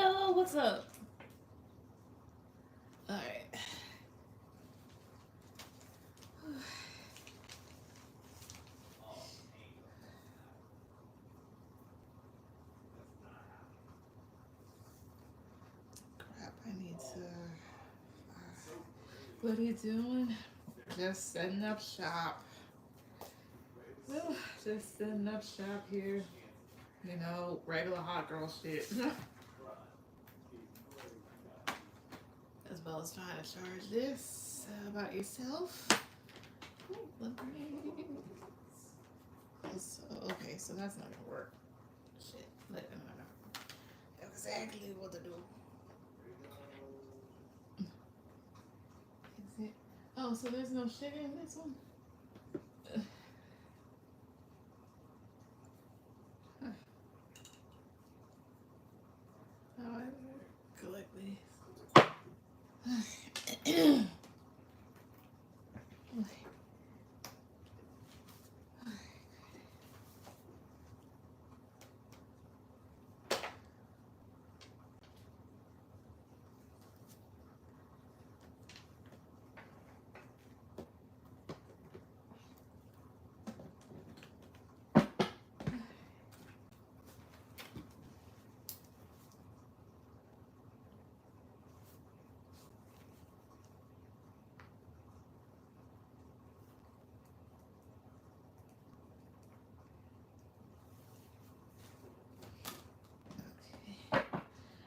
Hello, what's up? Alright. Crap, I need to. What are you doing? Just setting up shop. Well, just setting up shop here. You know, regular hot girl shit. As well as trying to charge this about yourself. So, okay, so that's not gonna work. Shit. No. Exactly what to do. Is it? Oh, so there's no shit in this one? How I collect these.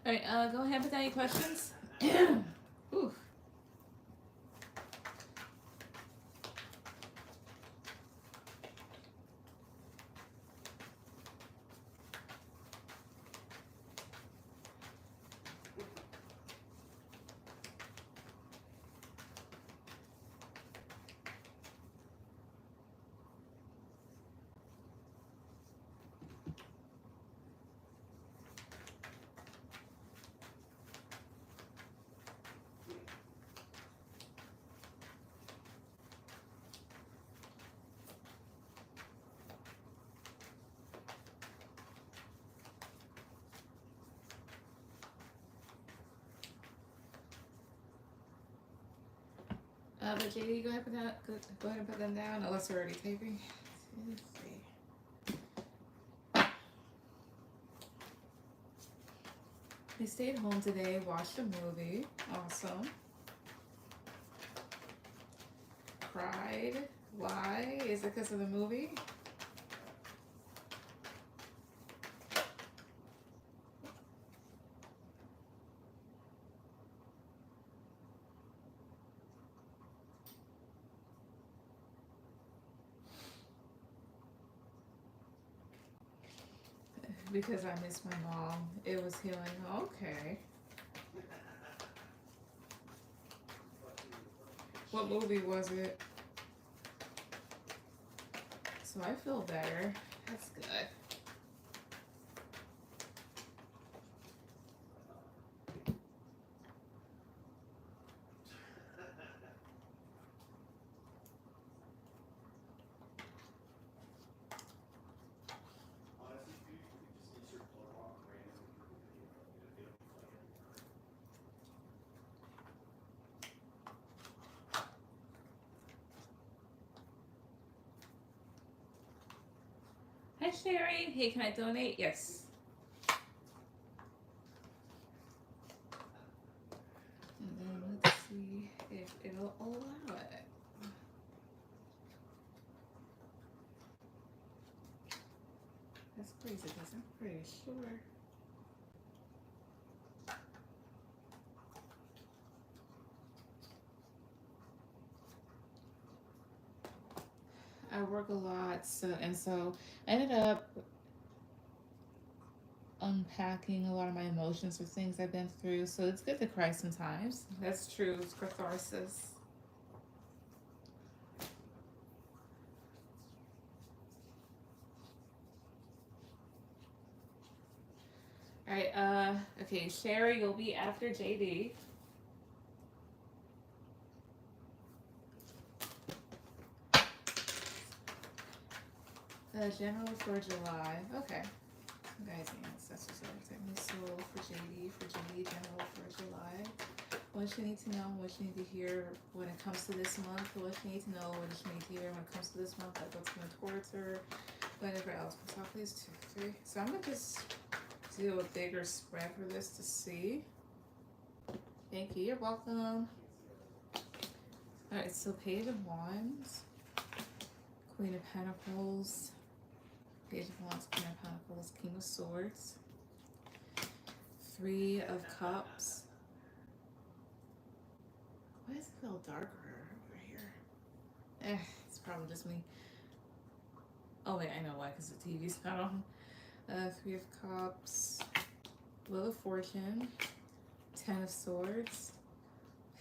Alright, go ahead with any questions. Ooh. But JD, go ahead and put them down, unless we're already taping. Let's see. We stayed home today, watched a movie. Awesome. Cried. Why? Is it because of the movie? Because I miss my mom. It was healing. Okay. What movie was it? So I feel better. That's good. Hi Sherry. Hey, can I donate? Yes. And then let's see if it'll allow it. That's crazy because I'm pretty sure. I work a lot, so I ended up unpacking a lot of my emotions with things I've been through. So it's good to cry sometimes. That's true. It's catharsis. All right. Okay. Sherry, you'll be after JD. General for July. Okay. Guys, ancestors, everything. Soul for JD, for what you need to know, what you need to hear when it comes to this month, what you need to know, what you need to hear when it comes to this month, like what's going towards her, whatever else. Top please, 2, 3. So I'm gonna just do a bigger spread for this to see. Thank you. You're welcome. All right. So Page of Wands, Queen of Pentacles, Page of Wands, Queen of Pentacles, King of Swords, 3 of Cups. Why does it feel darker over here? It's probably just me. Oh wait, I know why, because the TV's not on. 3 of Cups, Wheel of Fortune, 10 of Swords,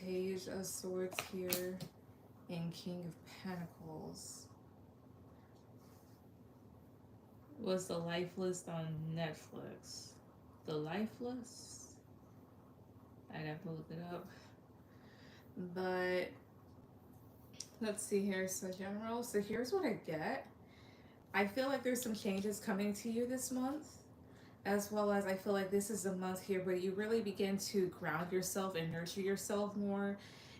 Page of Swords here, and King of Pentacles. Was The Lifeless on Netflix? The Lifeless? I'd have to look it up. But let's see here. So general. So here's what I get. I feel like there's some changes coming to you this month, as well as I feel like this is a month here where you really begin to ground yourself and nurture yourself more,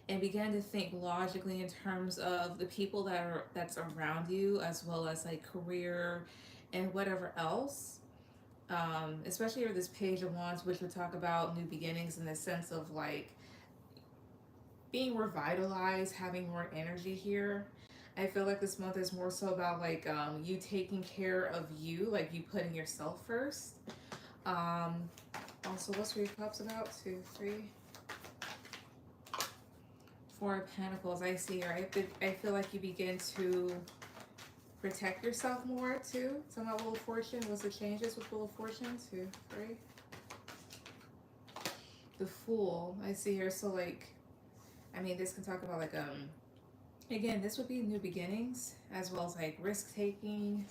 and begin to think logically in terms of the people that's around you, as well as like career and whatever else. Especially with this Page of Wands, which would talk about new beginnings in the sense of like being revitalized, having more energy here. I feel like this month is more so about like you taking care of you, like you putting yourself first. Also, what's 3 of Cups about? 2, 3, 4 of Pentacles. I see here. I feel like you begin to protect yourself more too. Talking about Wheel of Fortune. What's the changes with Wheel of Fortune? 2, 3. The Fool. I see here. So like, I mean, this can talk about like again, this would be new beginnings, as well as like risk taking.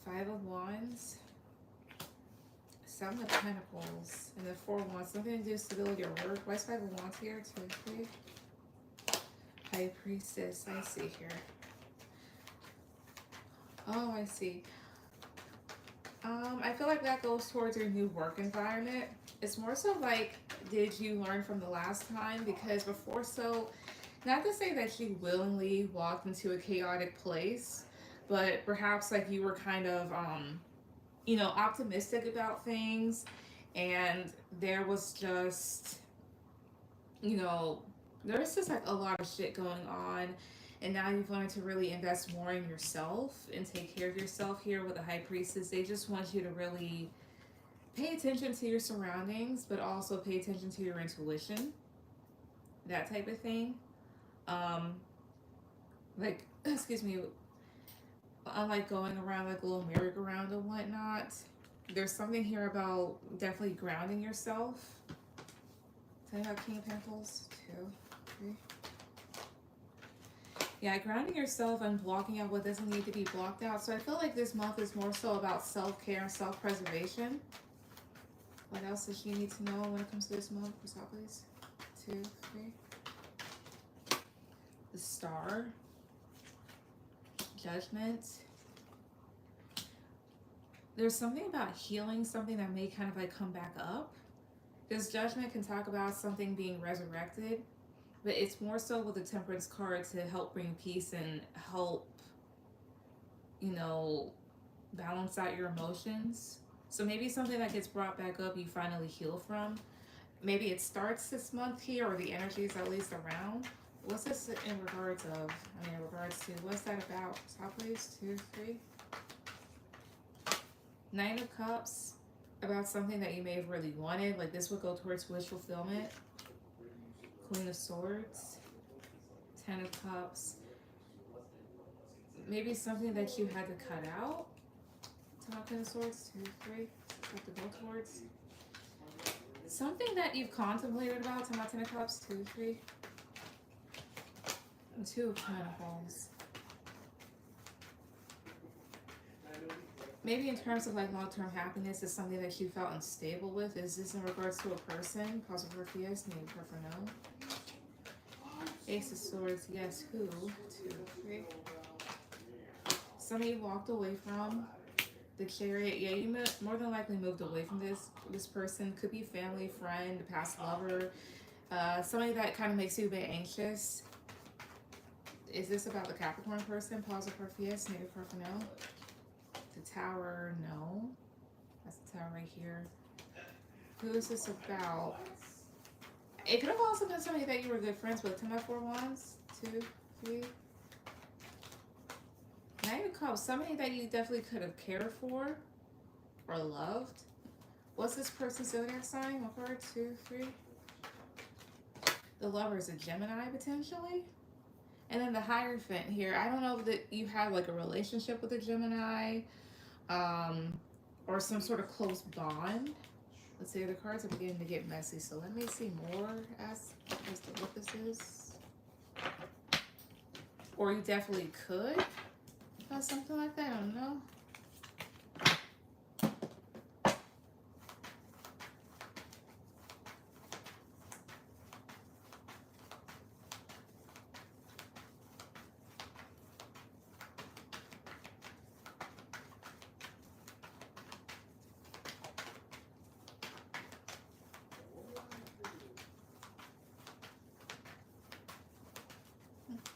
5 of Wands, 7 of Pentacles, and then 4 of Wands. Something to do with stability or work. Why is 5 of Wands here? 2, 3. High Priestess. I see here. Oh, I see. I feel like that goes towards your new work environment. It's more so like, did you learn from the last time? Because before, so not to say that you willingly walked into a chaotic place, but perhaps like you were kind of, you know, optimistic about things, and there was just, you know, there was just like a lot of shit going on. And now you've learned to really invest more in yourself and take care of yourself here with the High Priestess. They just want you to really pay attention to your surroundings, but also pay attention to your intuition. That type of thing. Like, excuse me, unlike going around like a little merry-go-round and whatnot, there's something here about definitely grounding yourself. Tell me about King of Pentacles. 2, 3. Yeah, grounding yourself and blocking out what doesn't need to be blocked out. So I feel like this month is more so about self-care and self-preservation. What else does she need to know when it comes to this month? Please. 2, 3. The Star. Judgment. There's something about healing, something that may kind of like come back up. This Judgment can talk about something being resurrected, but it's more so with the Temperance card to help bring peace and help, you know, balance out your emotions. So maybe something that gets brought back up, you finally heal from. Maybe it starts this month here, or the energy is at least around. What's this in regards of? I mean, in regards to, what's that about? Top please. 2, 3. 9 of Cups, about something that you may have really wanted. Like this would go towards wish fulfillment. Queen of Swords. 10 of Cups. Maybe something that you had to cut out. Queen of Swords. 2, 3. Have to go towards. Something that you've contemplated about. 10 of Cups. 2, 3. And 2 of Pentacles. Maybe in terms of like long-term happiness is something that you felt unstable with. Is this in regards to a person? Pause for yes, maybe for no. Ace of Swords, yes, who? 2, 3. Somebody you walked away from. The Chariot, yeah, you more than likely moved away from this person. Could be family, friend, past lover. Somebody that kind of makes you a bit anxious. Is this about the Capricorn person? Pause for yes, negative for no. The Tower, no. That's the Tower right here. Who is this about? It could have also been somebody that you were good friends with. 10 by 4 wands. 2, 3. Now you call somebody that you definitely could have cared for or loved. What's this person's zodiac sign? 1 card, 2, 3. The Lover is a Gemini potentially. And then the Hierophant here. I don't know that you have like a relationship with a Gemini, or some sort of close bond. Let's see, the cards are beginning to get messy, so let me see more as to what this is. Or you definitely could. Something like that, I don't know.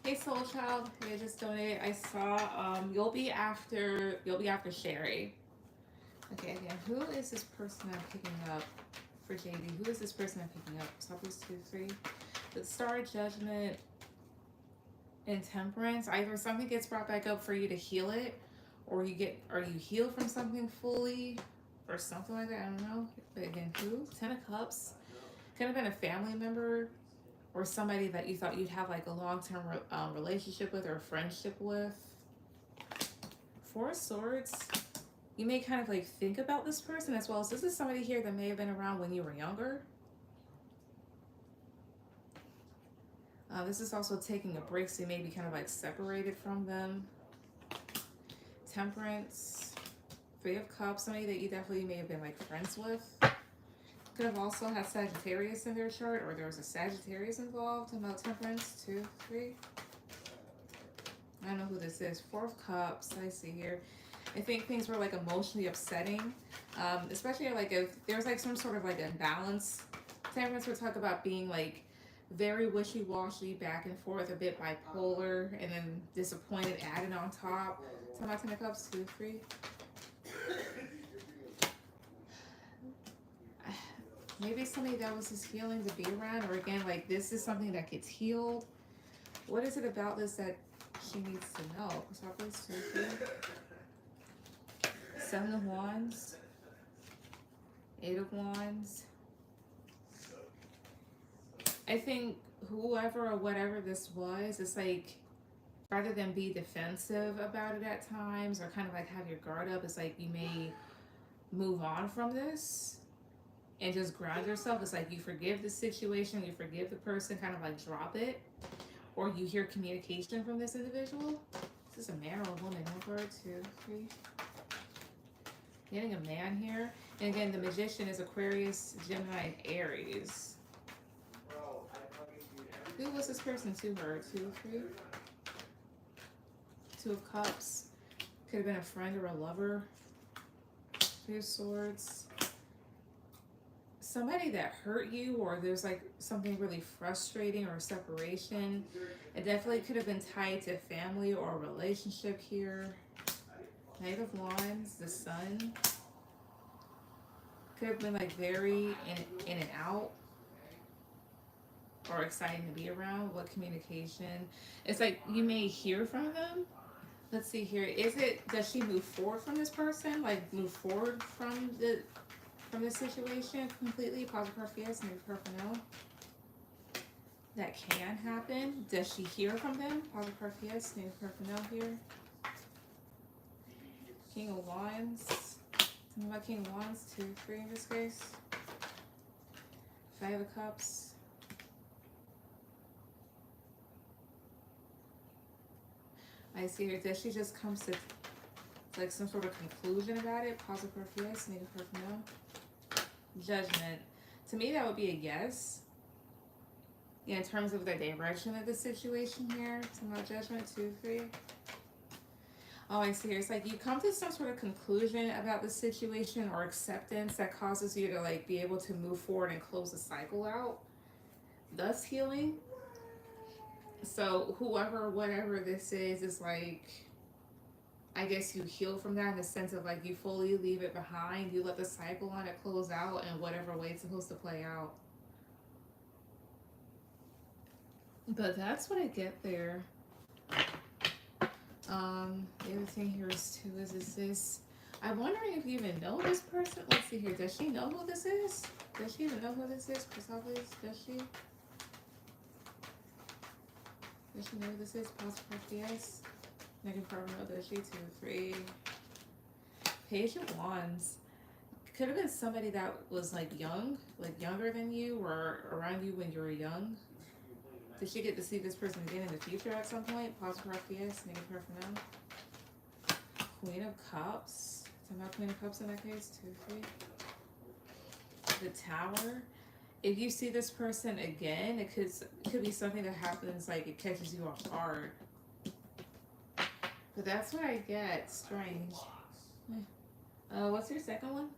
Hey Soul Child, hey, just donate. I saw you'll be after Sherry. Okay, again, who is this person I'm picking up for JD? Who is this person I'm picking up? Southeast 2, 3. The Star Judgment and Temperance. Either something gets brought back up for you to heal it, or you heal from something fully, or something like that. I don't know. But again, who? 10 of Cups. Could have been a family member, or somebody that you thought you'd have like a long-term relationship with or a friendship with. 4 of Swords. You may kind of like think about this person as well. So this is somebody here that may have been around when you were younger. This is also taking a break, so you may be kind of like separated from them. Temperance. 3 of Cups. Somebody that you definitely may have been like friends with. Could have also had Sagittarius in their chart, or there was a Sagittarius involved. About Temperance, 2, 3. I don't know who this is. 4 of Cups, I see here. I think things were like emotionally upsetting, especially like if there's like some sort of like imbalance. Temperance would talk about being like very wishy-washy, back and forth, a bit bipolar, and then disappointed added on top. Talking about 10 of Cups, 2, 3. Maybe somebody that was just healing to be around, or again, like this is something that gets healed. What is it about this that she needs to know? So I'll place 2, 3. 7 of Wands. 8 of Wands. I think whoever or whatever this was, it's like, rather than be defensive about it at times, or kind of like have your guard up, it's like you may move on from this and just ground yourself. It's like you forgive the situation, you forgive the person, kind of like drop it, or you hear communication from this individual. Is this a man or a woman? 1 card, 2, 3. Getting a man here. And again, the Magician is Aquarius, Gemini, and Aries. Who was this person to her? 2, 3. 2 of Cups. Could have been a friend or a lover. 3 of Swords. Somebody that hurt you, or there's like something really frustrating, or a separation. It definitely could have been tied to family or a relationship here. Knight of Wands, the Sun. Could have been like very in and out, or exciting to be around. What communication? It's like you may hear from them. Let's see here. Does she move forward from this person? Like move forward from this situation completely? Positive card for yes, negative card for no. That can happen. Does she hear from them? Positive card for yes, negative card for no here. King of Wands. Something about King of Wands, 2, 3 in this case. 5 of Cups. I see her. Does she just come to like some sort of conclusion about it? Positive card for yes, negative card for no. Judgment. To me, that would be a yes. Yeah, in terms of the direction of the situation here. Something about Judgment, 2, 3. Oh, I see here. It's like you come to some sort of conclusion about the situation, or acceptance that causes you to like be able to move forward and close the cycle out. thus healing. So whoever, whatever this is like, I guess you heal from that in the sense of like you fully leave it behind. You let the cycle on it close out in whatever way it's supposed to play out. But that's what I get there. The other thing here is too is this. I'm wondering if you even know this person. Let's see here. Does she know who this is? Does she even know who this is? Chrysopolis? Does she? Does she know who this is? Positive yes. Negative part no. Does she? 2, 3. Page of Wands. Could have been somebody that was like young, like younger than you, or around you when you were young. Did she get to see this person again in the future at some point? Positive yes. Negative part no. Queen of Cups. Talking about Queen of Cups in that case. 2, 3. The Tower. If you see this person again, it could be something that happens, like it catches you off guard. But that's what I get. Strange. What's your second one?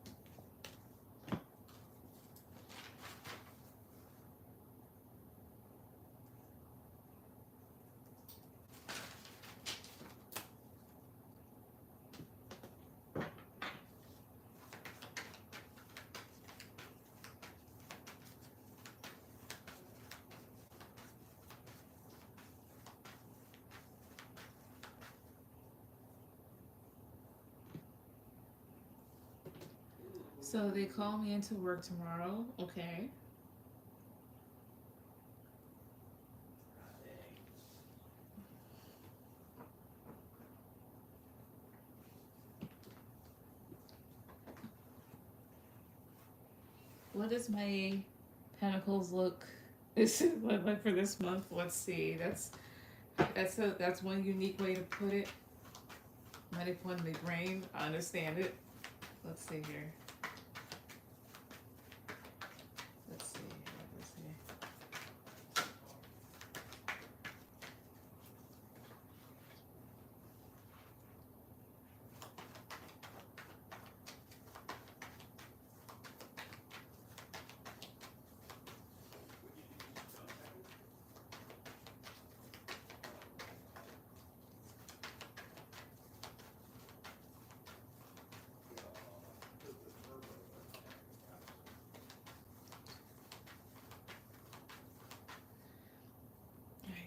So they call me into work tomorrow. Okay. What does my Pentacles look like for this month? Let's see. That's one unique way to put it. Money upon the brain. I understand it. Let's see here. Let's see. Let's see.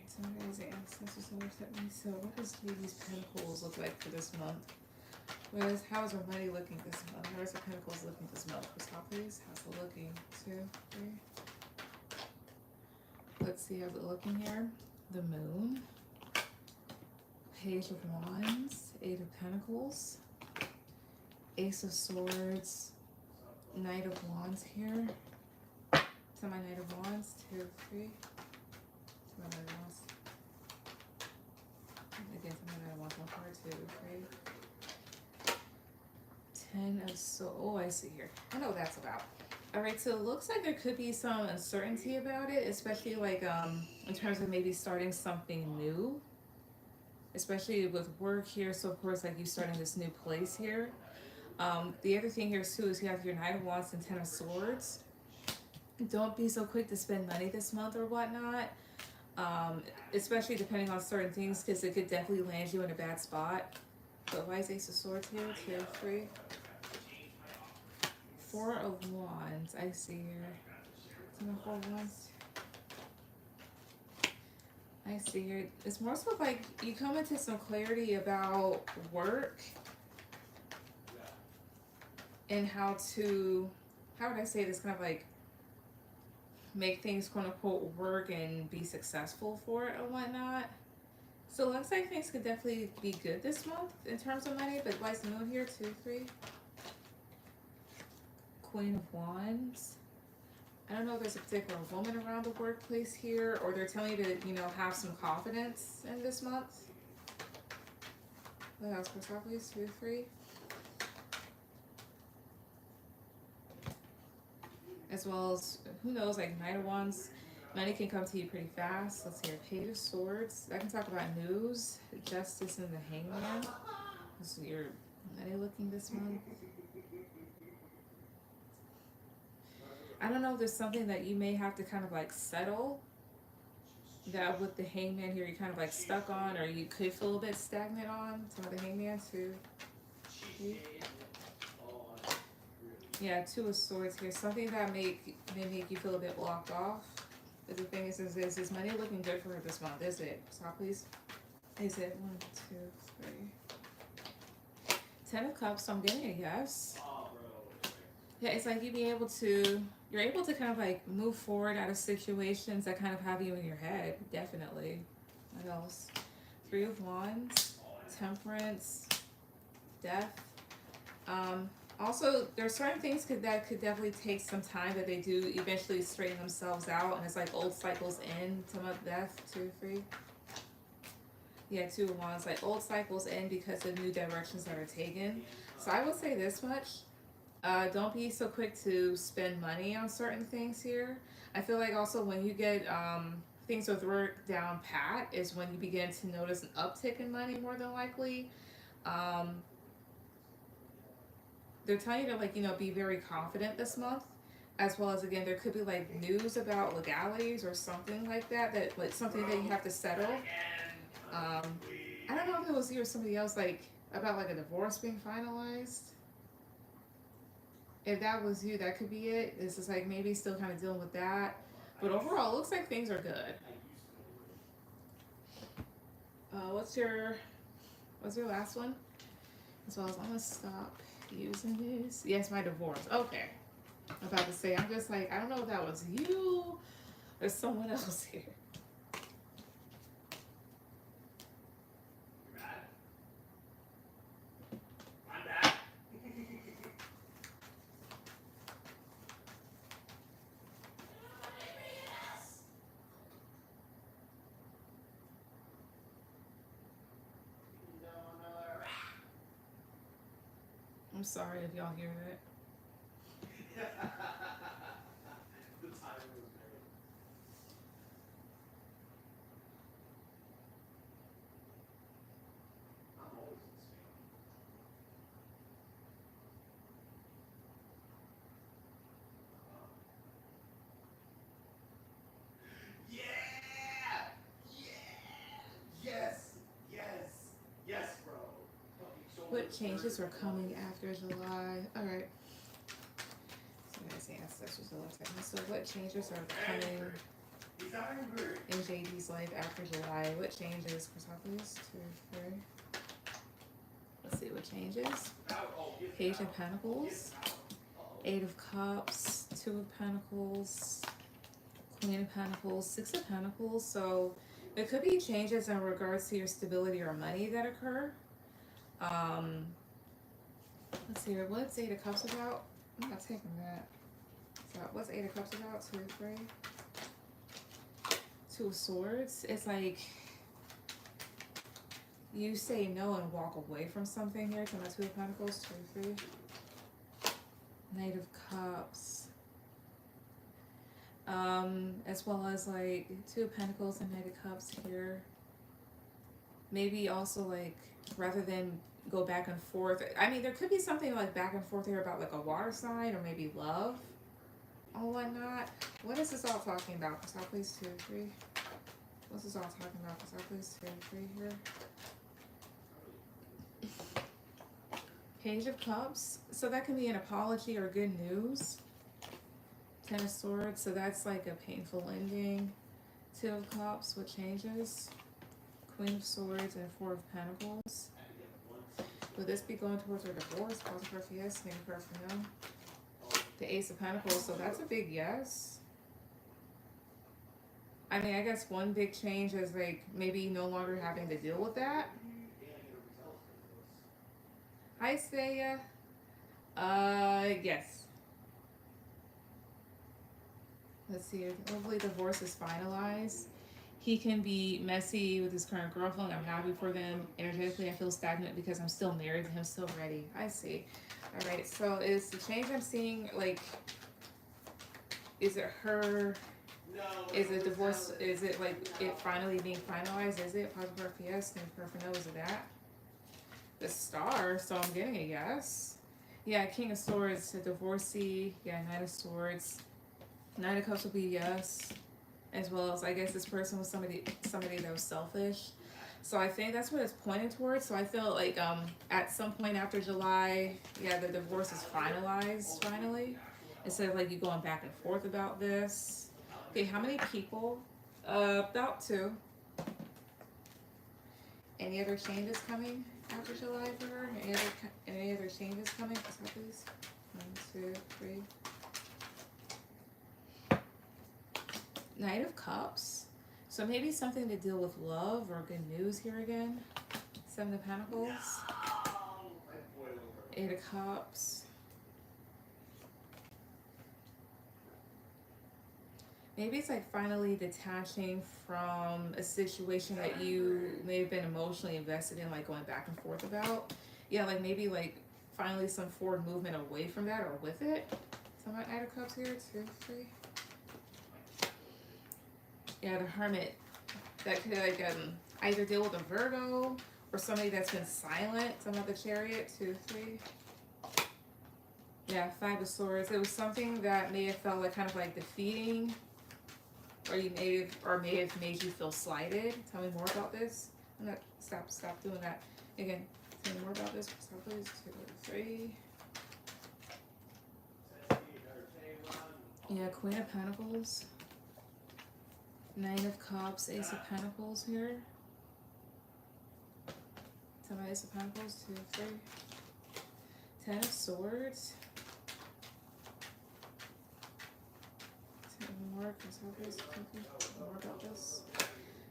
So what is the ancestors that set me? So what does Lady's Pentacles look like for this month? How is her money looking this month? How is her Pentacles looking this month? Chrysopolis, how's it looking? 2, 3. Let's see how's it looking here. The Moon. Page of Wands. 8 of Pentacles. Ace of Swords. Knight of Wands here. To my Knight of Wands. 2, 3. To my Knight of Wands. Again, something that I want one card. 2, 3. 10 of Oh, I see here. I know what that's about. Alright, so it looks like there could be some uncertainty about it, especially like in terms of maybe starting something new. Especially with work here, so of course like you starting this new place here. The other thing here too is you have your Knight of Wands and 10 of Swords. Don't be so quick to spend money this month or whatnot. Especially depending on certain things, because it could definitely land you in a bad spot. So why is Ace of Swords here? 2, 3. 4 of Wands, I see here. 4 of Wands. I see here. It's more so like you come into some clarity about work and how would I say this, kind of like make things quote unquote work and be successful for it or whatnot. So it looks like things could definitely be good this month in terms of money, but why is the Moon here? 2, 3. Queen of Wands. I don't know if there's a particular woman around the workplace here, or they're telling you to, have some confidence in this month. What else? Chrysopolis, 2, 3. As well as, who knows, like Knight of Wands. Money can come to you pretty fast. Let's see here. Page of Swords. I can talk about news. Justice and the Hangman. So your money looking this month. I don't know if there's something that you may have to kind of like settle, that with the hangman here you kind of like stuck on, or you could feel a bit stagnant on. Some of the hangman too. Yeah, two of swords here. Something that may make you feel a bit blocked off. But the thing is money looking good for her this month? Is it? Stop, please. Is it 1, 2, 3? 10 of Cups. So I'm getting a yes. Yeah, it's like you're able to kind of like move forward out of situations that kind of have you in your head. Definitely. What else? 3 of Wands, Temperance, Death. Also, there are certain things that could definitely take some time, but they do eventually straighten themselves out, and it's like old cycles end. Some of Death, 2, 3. Yeah, 2 of Wands, like old cycles end because of new directions that are taken. So I would say this much. Don't be so quick to spend money on certain things here. I feel like also when you get things with work down pat is when you begin to notice an uptick in money more than likely. Um, they're telling you to like, be very confident this month. As well as again, there could be like news about legalities or something like that, that like something that you have to settle. I don't know if it was you or somebody else, like about like a divorce being finalized. If that was you, that could be it. This is like maybe still kind of dealing with that. But overall, it looks like things are good. What's your last one? As well as I'm gonna stop using this. Yes, my divorce. Okay. I'm about to say, I'm just like, I don't know if that was you or someone else here. I'm sorry if y'all hear that. What changes are coming after July? Alright. So that's the ancestors of left hand. So what changes are coming in JD's life after July? What changes? Please? 2, 3. Let's see what changes. Page of Pentacles, 8 of Cups, 2 of Pentacles, Queen of Pentacles, 6 of Pentacles. So there could be changes in regards to your stability or money that occur. Let's see here. What's 8 of Cups about? I'm not taking that. So what's 8 of Cups about? 2, 3. 2 of Swords. It's like you say no and walk away from something here. To my 2 of Pentacles, 2, 3. Knight of Cups. As well as like 2 of Pentacles and Knight of Cups here. Maybe also like rather than go back and forth. I mean, there could be something like back and forth here about like a water sign or maybe love or whatnot. What is this all talking about? Cashapp, please, 2, 3. What's this all talking about? Cashapp, please, 2, 3 here. Page of Cups. So that can be an apology or good news. 10 of Swords. So that's like a painful ending. 2 of Cups. What changes? Queen of Swords and 4 of Pentacles. Would this be going towards her divorce? Positive prayer for yes, negative prayer for no. The Ace of Pentacles, so that's a big yes. I mean, I guess one big change is like maybe no longer having to deal with that. Hi, Saya. Yes. Let's see. Hopefully, divorce is finalized. He can be messy with his current girlfriend. I'm happy for them. Energetically, I feel stagnant because I'm still married to him, still ready. I see. All right. So is the change I'm seeing like? Is it her? No. Is it divorce? Is it like it finally being finalized? Is it positive prayer for yes, negative prayer for no? Is it that? The Star. So I'm getting a yes. Yeah, King of Swords, a divorcee. Yeah, Knight of Swords. Nine of Cups would be yes, as well as I guess this person was somebody that was selfish. So I think that's what it's pointing towards. So I feel like at some point after July, yeah, the divorce is finalized finally. Instead of like you going back and forth about this. Okay, how many people? About two. Any other changes coming after July for her? Any other changes coming? Please. 1, 2, 3. Knight of Cups. So maybe something to deal with love or good news here again. 7 of Pentacles. 8 of Cups. Maybe it's like finally detaching from a situation that you may have been emotionally invested in, like going back and forth about. Yeah, like maybe like finally some forward movement away from that or with it. So my Knight of Cups here, 2, 3. Yeah, the Hermit. That could like either deal with a Virgo or somebody that's been silent. Some of the Chariot, 2, 3. Yeah, 5 of Swords. It was something that may have felt like kind of like defeating, or may have made you feel slighted. Tell me more about this. I'm not stop doing that. Again, tell me more about this. Stop please. 2, 3. Yeah, Queen of Pentacles. 9 of Cups, Ace of Pentacles here. Tell me Ace of Pentacles, 2, 3. 10 of Swords. More about this.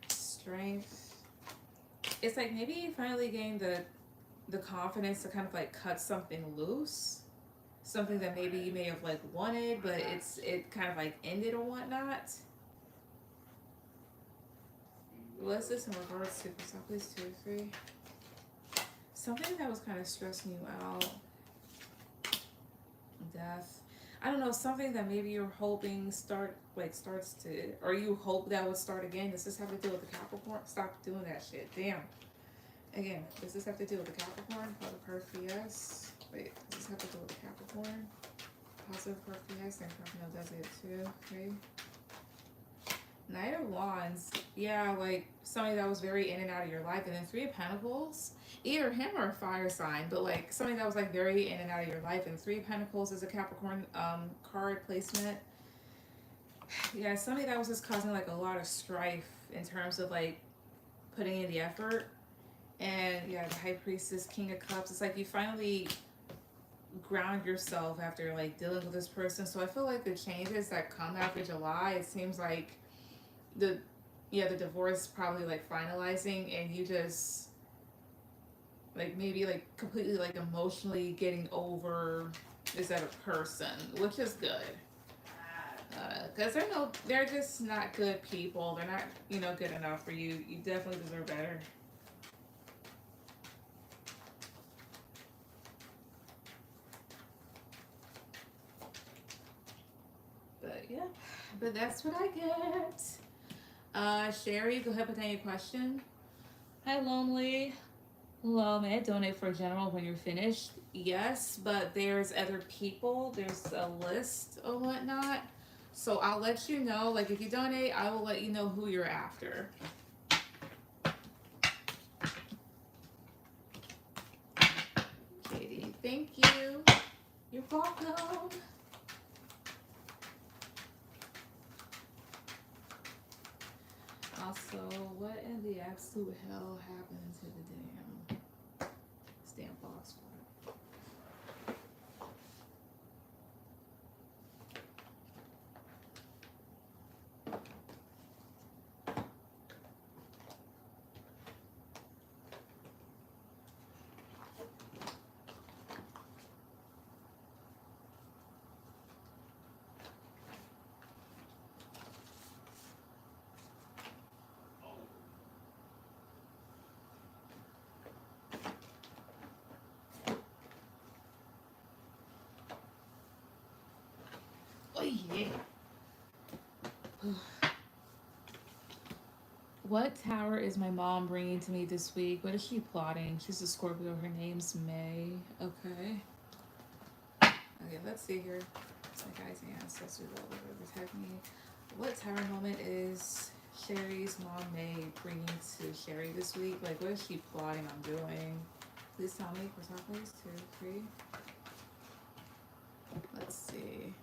Strength. It's like maybe you finally gained the confidence to kind of like cut something loose, something that maybe you may have like wanted, but it kind of like ended or whatnot. What's this in regards to? Please, 2, 3. Something that was kind of stressing you out. Death. I don't know, something that maybe you're hoping starts to, or you hope that would start again. Does this have to do with the Capricorn? Stop doing that shit. Damn. Again, does this have to do with the Capricorn? Positive card for yes. Wait, does this have to do with the Capricorn? Positive card for yes. And Capricorn does it too. Okay. Knight of Wands. Yeah, like somebody that was very in and out of your life. And then 3 of Pentacles. Either him or a fire sign, but like something that was like very in and out of your life. And 3 of Pentacles is a Capricorn card placement. Yeah, somebody that was just causing like a lot of strife in terms of like putting in the effort. And yeah, the High Priestess, King of Cups. It's like you finally ground yourself after like dealing with this person. So I feel like the changes that come after July, it seems like the divorce probably like finalizing, and you just like maybe like completely like emotionally getting over this other person, which is good. Because they're just not good people. They're not, good enough for you. You definitely deserve better. But yeah, but that's what I get. Sherry, go ahead with any question. Hi, Lonely. Hello, may I donate for general when you're finished? Yes, but there's other people. There's a list or whatnot. So I'll let you know. Like if you donate, I will let you know who you're after. Katie, thank you. You're welcome. Also, what in the absolute hell happened to the damn stamp box? Oh yeah. What tower is my mom bringing to me this week? What is she plotting? She's a Scorpio. Her name's May. Okay. Okay, let's see here. My guys and ancestors all over protect me. What tower moment is Sherry's mom May bringing to Sherry this week? Like, what is she plotting on doing? Please tell me. For top please. 2, 3. Let's see.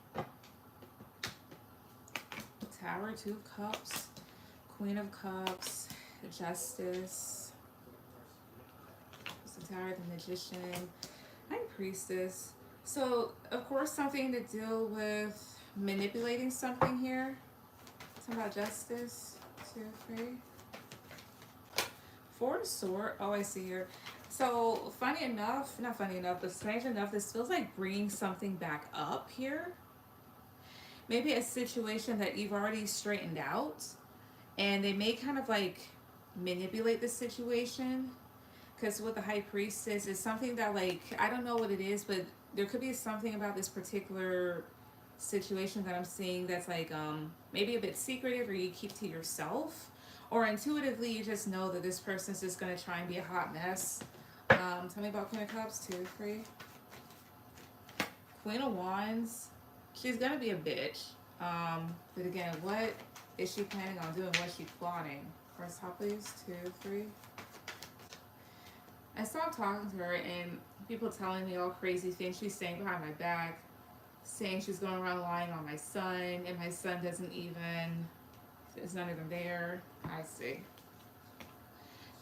Tower, 2 of Cups, Queen of Cups, Justice, the Tower, the Magician, High Priestess. So, of course, something to deal with manipulating something here. Something about Justice. 2, 3. 4 of Swords. Oh, I see here. So, funny enough, not funny enough, but strange enough, this feels like bringing something back up here. Maybe a situation that you've already straightened out, and they may kind of like manipulate the situation. Because with the High Priestess, it's something that, like, I don't know what it is, but there could be something about this particular situation that I'm seeing that's like maybe a bit secretive, or you keep to yourself, or intuitively you just know that this person's just going to try and be a hot mess. Tell me about Queen of Cups. 2, 3. Queen of Wands. She's gonna be a bitch. But again, what is she planning on doing? What is she plotting? First top please. 2, 3. I stopped talking to her, and people telling me all crazy things she's saying behind my back, saying she's going around lying on my son, and my son is not even there. I see.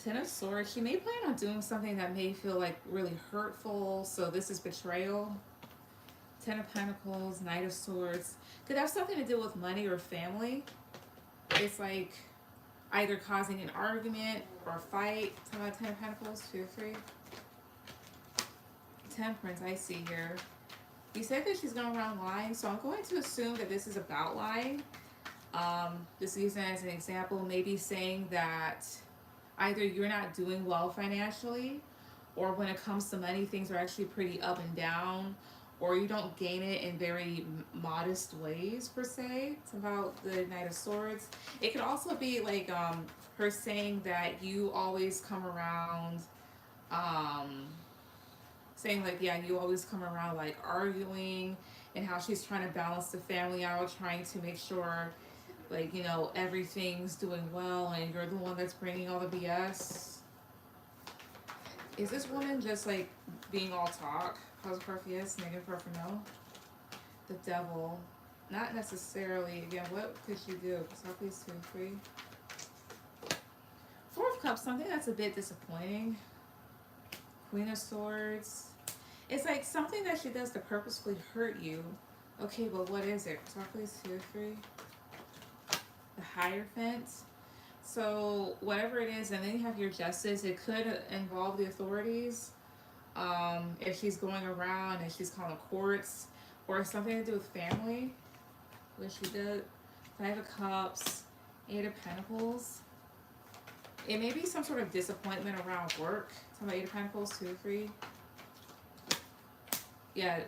10 of Swords. She may plan on doing something that may feel like really hurtful. So this is betrayal. 10 of Pentacles, Knight of Swords. Could have something to do with money or family. It's like either causing an argument or a fight. Talking about 10 of Pentacles. 2, 3. Temperance, I see here. You said that she's going around lying, so I'm going to assume that this is about lying. Just using it as an example, maybe saying that either you're not doing well financially, or when it comes to money, things are actually pretty up and down, or you don't gain it in very modest ways, per se. It's about the Knight of Swords. It could also be like her saying that you always come around, saying like, yeah, you always come around like arguing, and how she's trying to balance the family out, trying to make sure, like, you know, everything's doing well, and you're the one that's bringing all the BS. Is this woman just like being all talk? Positive part for yes, negative part for no. The Devil. Not necessarily. Again, what could she do? So please 2, 3. 4 of Cups, something that's a bit disappointing. Queen of Swords. It's like something that she does to purposefully hurt you. Okay, but what is it? So please 2, 3. The Hierophant. So whatever it is, and then you have your Justice. It could involve the authorities. If she's going around and she's calling courts, or something to do with family, which she did. 5 of Cups, 8 of Pentacles. It may be some sort of disappointment around work. Talking about 8 of Pentacles. 2, 3. Yeah.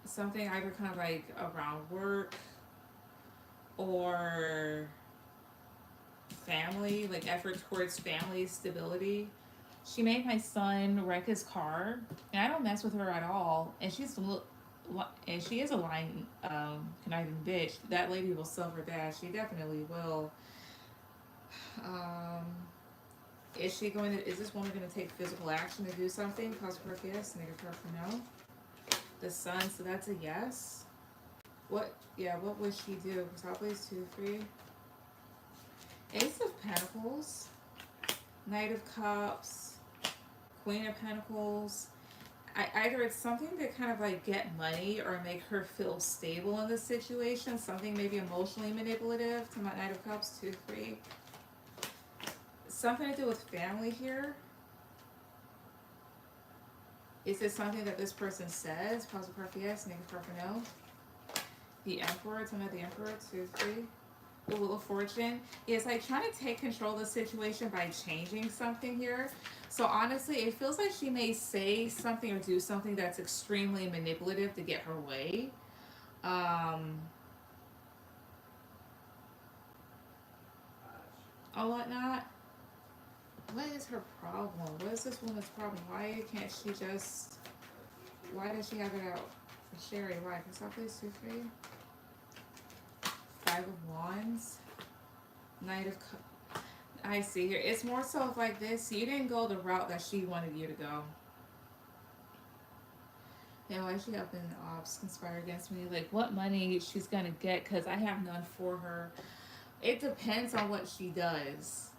Something either kind of like around work or family, like effort towards family stability. She made my son wreck his car, and I don't mess with her at all. And she is a lying, conniving bitch. That lady will sell her dad. She definitely will. Is this woman going to take physical action to do something? Positive for yes, negative for no. The Sun, so that's a yes. What would she do? Top please 2, 3. Ace of Pentacles, Knight of Cups, Queen of Pentacles. Either it's something to kind of like get money or make her feel stable in this situation. Something maybe emotionally manipulative. To my Knight of Cups. 2, 3. Something to do with family here. Is it something that this person says? Positive part for yes, negative part for no. The Emperor. To my the Emperor. 2, 3. The Wheel of Fortune. Yeah, it's like trying to take control of the situation by changing something here. So honestly, it feels like she may say something or do something that's extremely manipulative to get her way. Or whatnot. What is her problem? What is this woman's problem? Why can't she just Why does she have it out? Sherry, why? Can stop please? 2, 3. 5 of Wands. Knight of Cups. I see here. It's more so of like this. You didn't go the route that she wanted you to go. Yeah, why is she helping the ops conspire against me? Like, what money she's gonna get? Because I have none for her. It depends on what she does.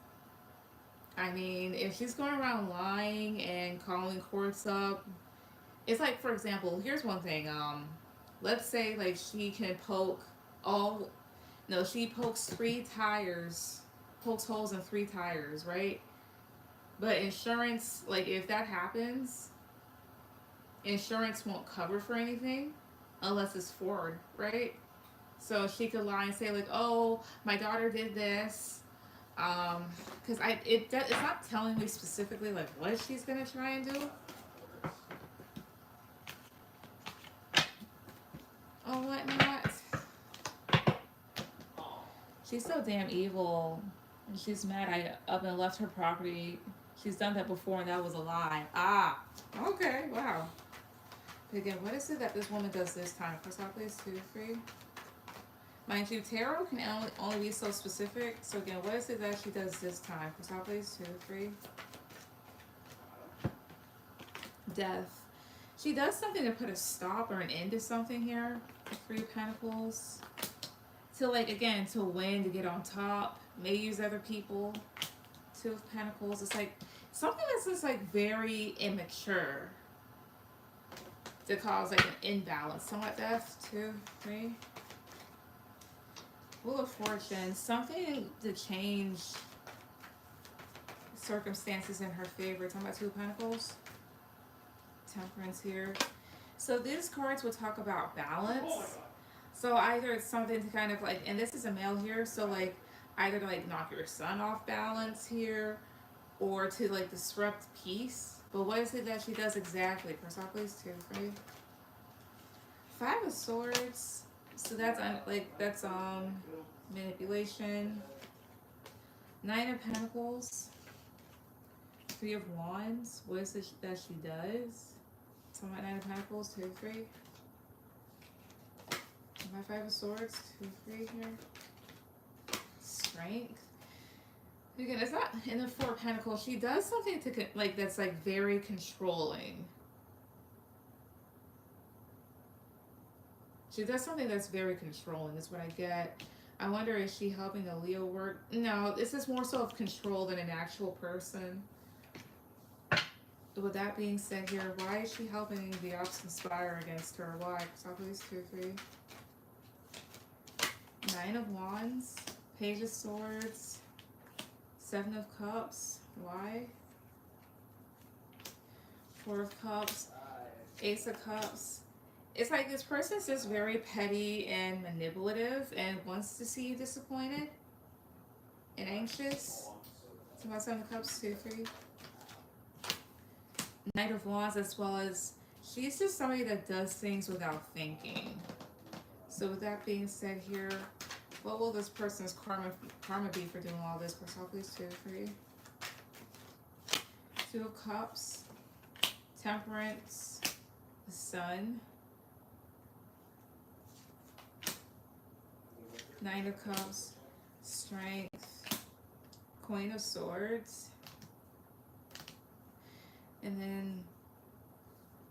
I mean, if she's going around lying and calling courts up, it's like, for example, here's one thing. Let's say like she can poke all. No, she pokes 3 tires, pokes holes in 3 tires, right? But insurance, like if that happens, insurance won't cover for anything unless it's Ford, right? So she could lie and say like, "Oh, my daughter did this," because it's not telling me specifically like what she's gonna try and do. Oh, whatnot. She's so damn evil, and she's mad I up and left her property. She's done that before, and that was a lie. Ah, okay, wow. But again, what is it that this woman does this time? First off, please, 2, 3. Mind you, tarot can only be so specific. So again, what is it that she does this time? First off, please, 2, 3. Death. She does something to put a stop or an end to something here. 3 of Pentacles. To like, again, to win, to get on top. May use other people. 2 of Pentacles. It's like something that's just like very immature. To cause like an imbalance. Somewhat death. 2, 3. Wheel of Fortune. Something to change circumstances in her favor. Talking about 2 of Pentacles. Temperance here. So these cards will talk about balance. So either it's something to kind of like, and this is a male here, so like either to like knock your son off balance here, or to like disrupt peace. But what is it that she does exactly? First off, please, 2, 3. 5 of Swords. So that's that's manipulation. 9 of Pentacles. 3 of Wands. What is it that she does? So my 9 of Pentacles, 2, 3. My 5 of Swords, 2, 3 here. Strength. Again, it's not in the 4 of Pentacles. She does something to like that's like very controlling. She does something that's very controlling. That's what I get. I wonder, is she helping the Leo work? No, this is more so of control than an actual person. With that being said here, why is she helping the ops conspire against her? Why? So please, 2, 3. 9 of Wands. Page of Swords. 7 of Cups. Why? 4 of Cups. Ace of Cups. It's like this person's just very petty and manipulative and wants to see you disappointed and anxious. So my 7 of Cups, 2, 3. Knight of Wands, as well as she's just somebody that does things without thinking. So with that being said here, what will this person's karma be for doing all this? First off, please, 2, 3. 2 of Cups. Temperance. The Sun. 9 of Cups. Strength. Queen of Swords. And then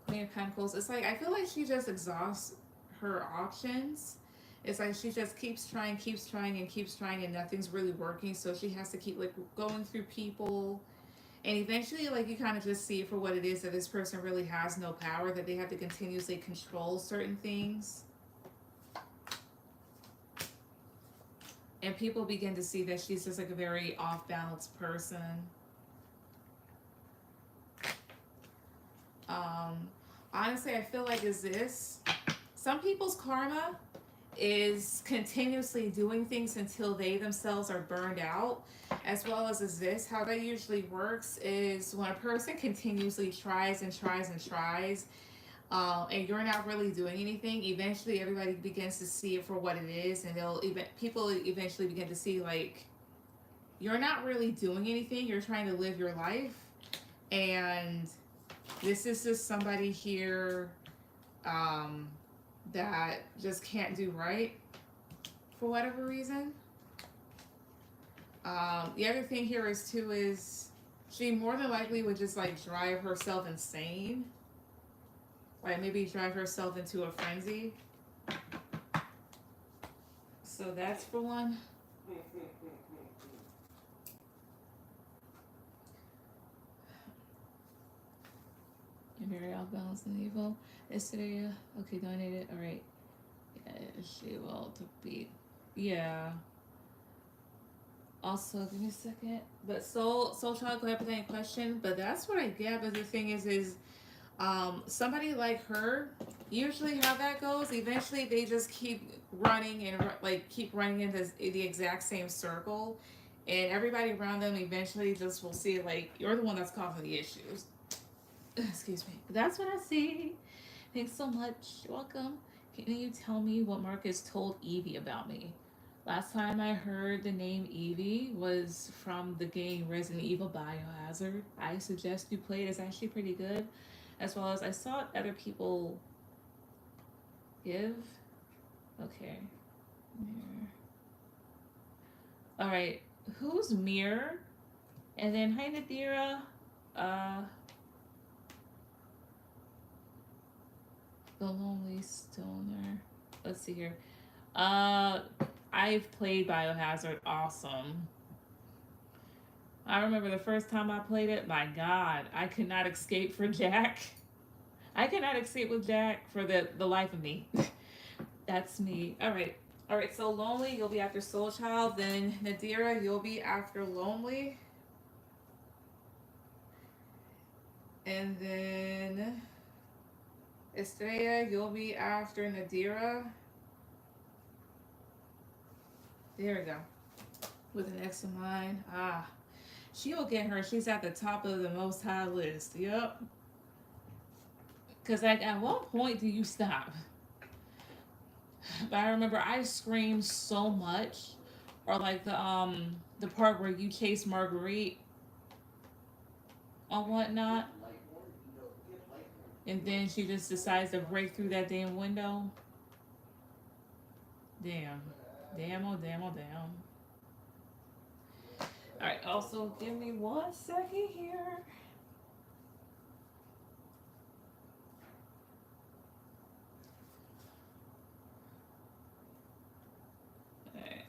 Queen of Pentacles. It's like, I feel like she just exhausts her options. It's like she just keeps trying, and nothing's really working. So she has to keep like going through people. And eventually, like, you kind of just see it for what it is, that this person really has no power, that they have to continuously control certain things. And people begin to see that she's just like a very off-balance person. Honestly, I feel like some people's karma is continuously doing things until they themselves are burned out, as well as this. How that usually works is when a person continuously tries and tries and tries, and you're not really doing anything, eventually everybody begins to see it for what it is, and people eventually begin to see like, you're not really doing anything, you're trying to live your life, and this is just somebody here um, that just can't do right for whatever reason. The other thing here is too is she more than likely would just like drive herself insane, like maybe drive herself into a frenzy. So that's for one. You're very off balance and evil. Yesterday, okay, donated. All right. Yeah, she will to beat. Yeah. Also, give me a second. But Soul Child, go ahead and put any question. But that's what I get. But the thing is somebody like her, usually how that goes, eventually they just keep running and like keep running in the exact same circle, and everybody around them eventually just will see like you're the one that's causing the issues. Excuse me. That's what I see. Thanks so much. You're welcome. Can you tell me what Marcus told Evie about me? Last time I heard the name Evie was from the game Resident Evil Biohazard. I suggest you play it. It's actually pretty good. As well as I saw other people give. Okay. Mirror. Alright. Who's Mirror? And then hi Nadira. The Lonely Stoner. Let's see here. I've played Biohazard. Awesome. I remember the first time I played it, my god, I could not escape for Jack. I could not escape with Jack for the life of me. That's me. Alright. Alright, so Lonely, you'll be after Soul Child. Then Nadira, you'll be after Lonely. And then Estrella, you'll be after Nadira. There we go. With an X of mine. Ah. She'll get her. She's at the top of the most high list. Yep. Because like at what point do you stop? But I remember I screamed so much. Or like the part where you chase Marguerite or whatnot. And then she just decides to break through that damn window. Damn. Damn, oh damn, oh damn. Alright, also give me 1 second here. Alright.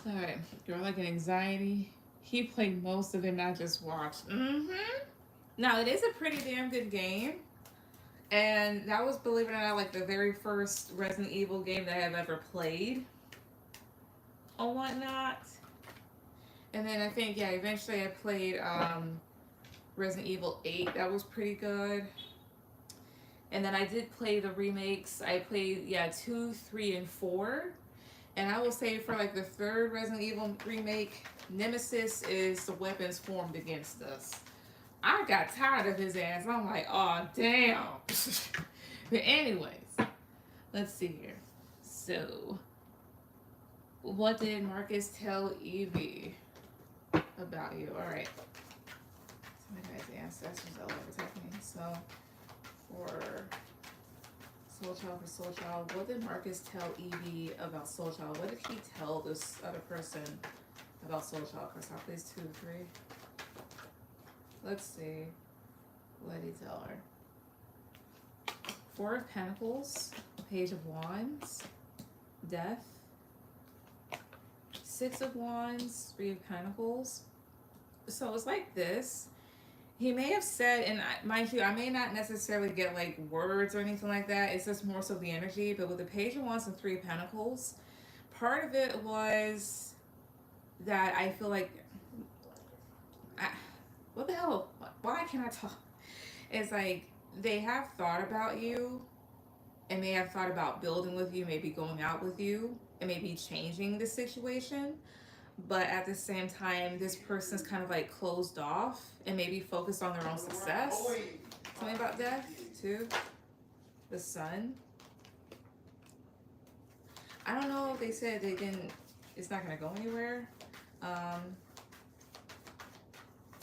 Alright. You're like an anxiety. He played most of it, not just watched. Mm-hmm. Now, it is a pretty damn good game. And that was, believe it or not, like the very first Resident Evil game that I've ever played. Or whatnot. And then I think, yeah, eventually I played Resident Evil 8. That was pretty good. And then I did play the remakes. I played, yeah, 2, 3, and 4. And I will say for like the third Resident Evil remake, Nemesis is the weapons formed against us. I got tired of his ass. I'm like, oh, damn. But anyways, let's see here. So, what did Marcus tell Evie about you? All right. So my guys' ancestors all over protect me. So, for Soul Child, what did Marcus tell Evie about Soul Child? What did he tell this other person about Soul Child? Cashapp, please, 2, 3. Let's see. What did he tell her? 4 of Pentacles, Page of Wands, Death, 6 of Wands, 3 of Pentacles, So it's like this. He may have said, and mind you, I may not necessarily get like words or anything like that. It's just more so the energy. But with the Page of Wands and Three of Pentacles, part of it was that I feel like, I, what the hell? Why can't I talk? It's like they have thought about you and may have thought about building with you, maybe going out with you, and maybe changing the situation. But at the same time, this person's kind of like closed off and maybe focused on their own success. Tell me about death too. The sun. I don't know. They said they didn't. It's not gonna go anywhere. Um,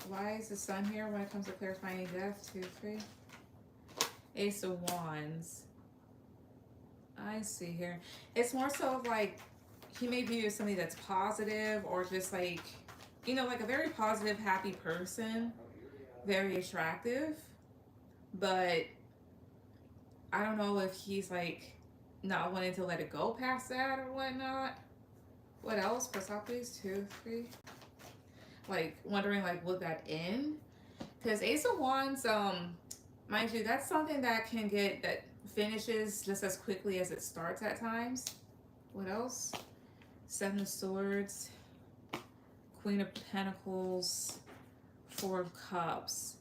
why is the sun here when it comes to clarifying death? 2, 3. Ace of Wands. I see here. It's more so of like he may view you as somebody that's positive or just like, you know, like a very positive, happy person, very attractive. But I don't know if he's like not wanting to let it go past that or whatnot. What else? Press out please. 2, 3. Like wondering like would that end? Because Ace of Wands, mind you, that's something that can get that finishes just as quickly as it starts at times. What else? 7 of Swords, Queen of Pentacles, 4 of Cups.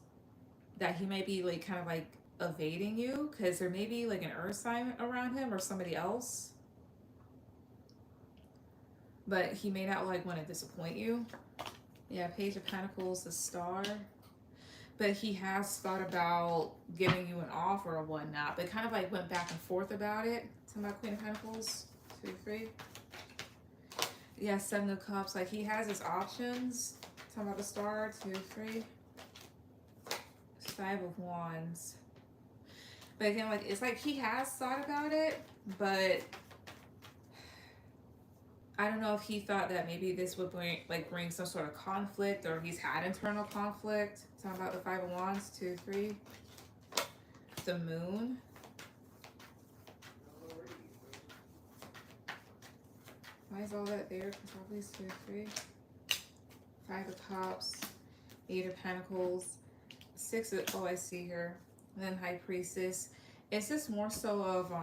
That he may be like kind of like evading you because there may be like an earth sign around him or somebody else. But he may not like want to disappoint you. Yeah, Page of Pentacles, the Star. But he has thought about giving you an offer or whatnot, but kind of like went back and forth about it. Talking about Queen of Pentacles, 2, 3. Yeah, 7 of Cups. Like he has his options. Talking about the Star, 2, 3. 5 of Wands. But again, like it's like he has thought about it, but I don't know if he thought that maybe this would bring some sort of conflict, or he's had internal conflict. Talking about the 5 of Wands, 2, 3. The Moon. Why is all that there? Control please, 2, 3. 5 of Cups. 8 of Pentacles. 6 of, oh I see here. And then High Priestess. It's just more so of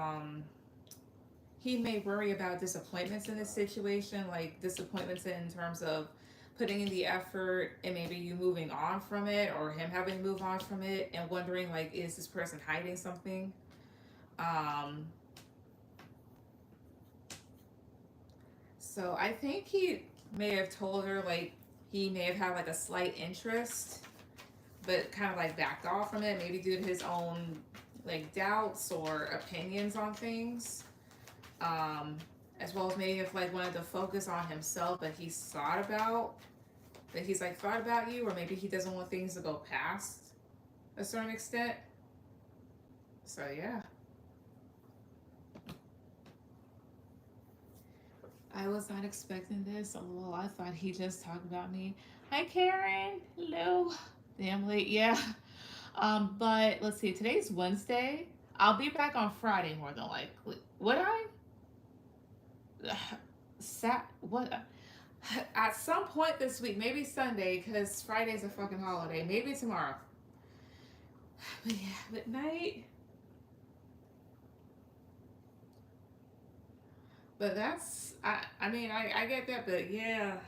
he may worry about disappointments in this situation, like disappointments in terms of putting in the effort and maybe you moving on from it or him having to move on from it and wondering like, is this person hiding something? So I think he may have told her like he may have had like a slight interest, but kind of like backed off from it, maybe due to his own like doubts or opinions on things. As well as maybe if like wanted to focus on himself, but he's thought about you, or maybe he doesn't want things to go past a certain extent. So yeah, I was not expecting this. Well, I thought he just talked about me. Hi Karen, hello. Damn late, yeah. But let's see. Today's Wednesday. I'll be back on Friday more than likely. Would I? What? At some point this week, maybe Sunday, because Friday's a fucking holiday. Maybe tomorrow. But yeah, midnight. But that's, I mean, I get that, but yeah.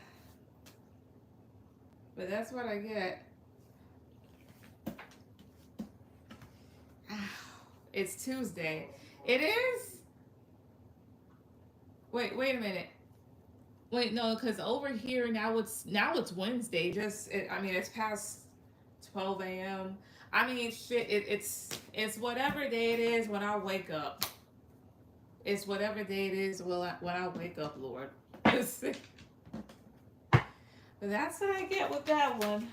But that's what I get. It's Tuesday. It is? Wait a minute. Wait, no, because over here now it's Wednesday. I mean, it's past 12 a.m. I mean, shit. It's whatever day it is when I wake up. It's whatever day it is when I wake up, Lord. But that's what I get with that one.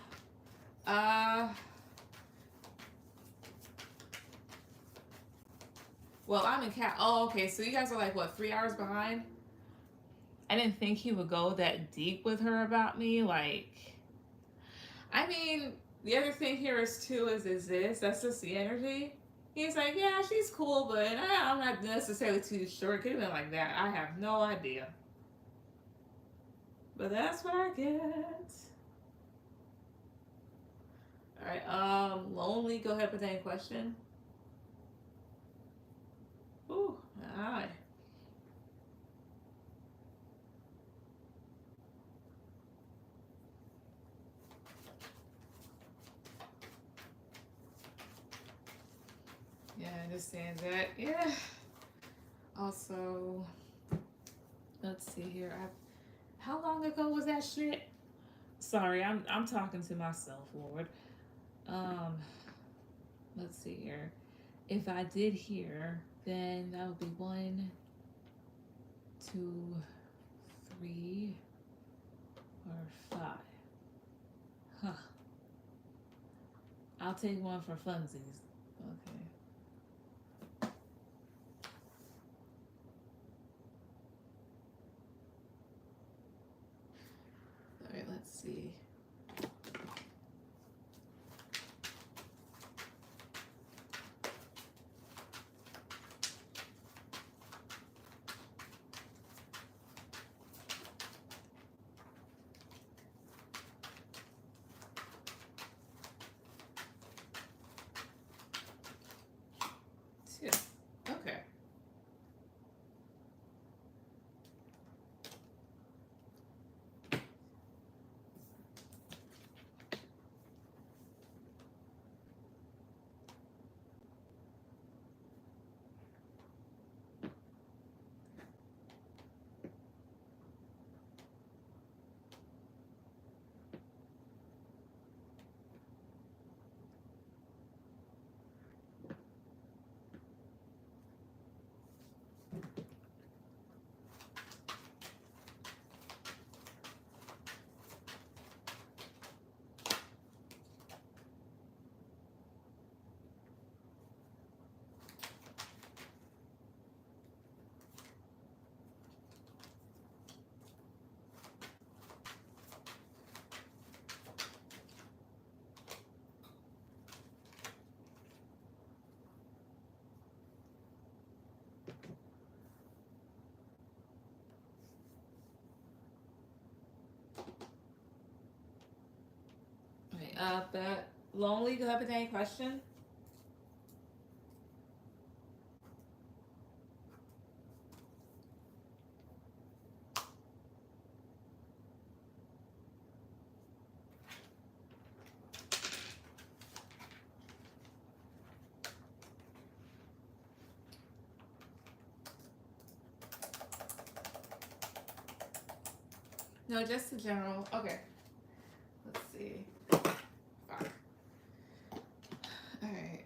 Well, I'm in Cat. Oh, okay. So you guys are like what, 3 hours behind? I didn't think he would go that deep with her about me. Like, I mean, the other thing here is too is this. That's just the energy. He's like, yeah, she's cool, but I'm not necessarily too sure. It could have been like that. I have no idea. But that's what I get. Okay. Lonely. Go ahead with any question. Ooh. Alright. Yeah, I understand that. Yeah. Also, let's see here. How long ago was that shit? Sorry, I'm talking to myself, Lord. Um, let's see here. If I did hear, then that would be 1, 2, 3, or 5. Huh. I'll take one for funsies. Okay. All right. Let's see. Two. Okay. Okay. But lonely. Go ahead with any question. No, just the general. Okay. Let's see. Fuck. Alright,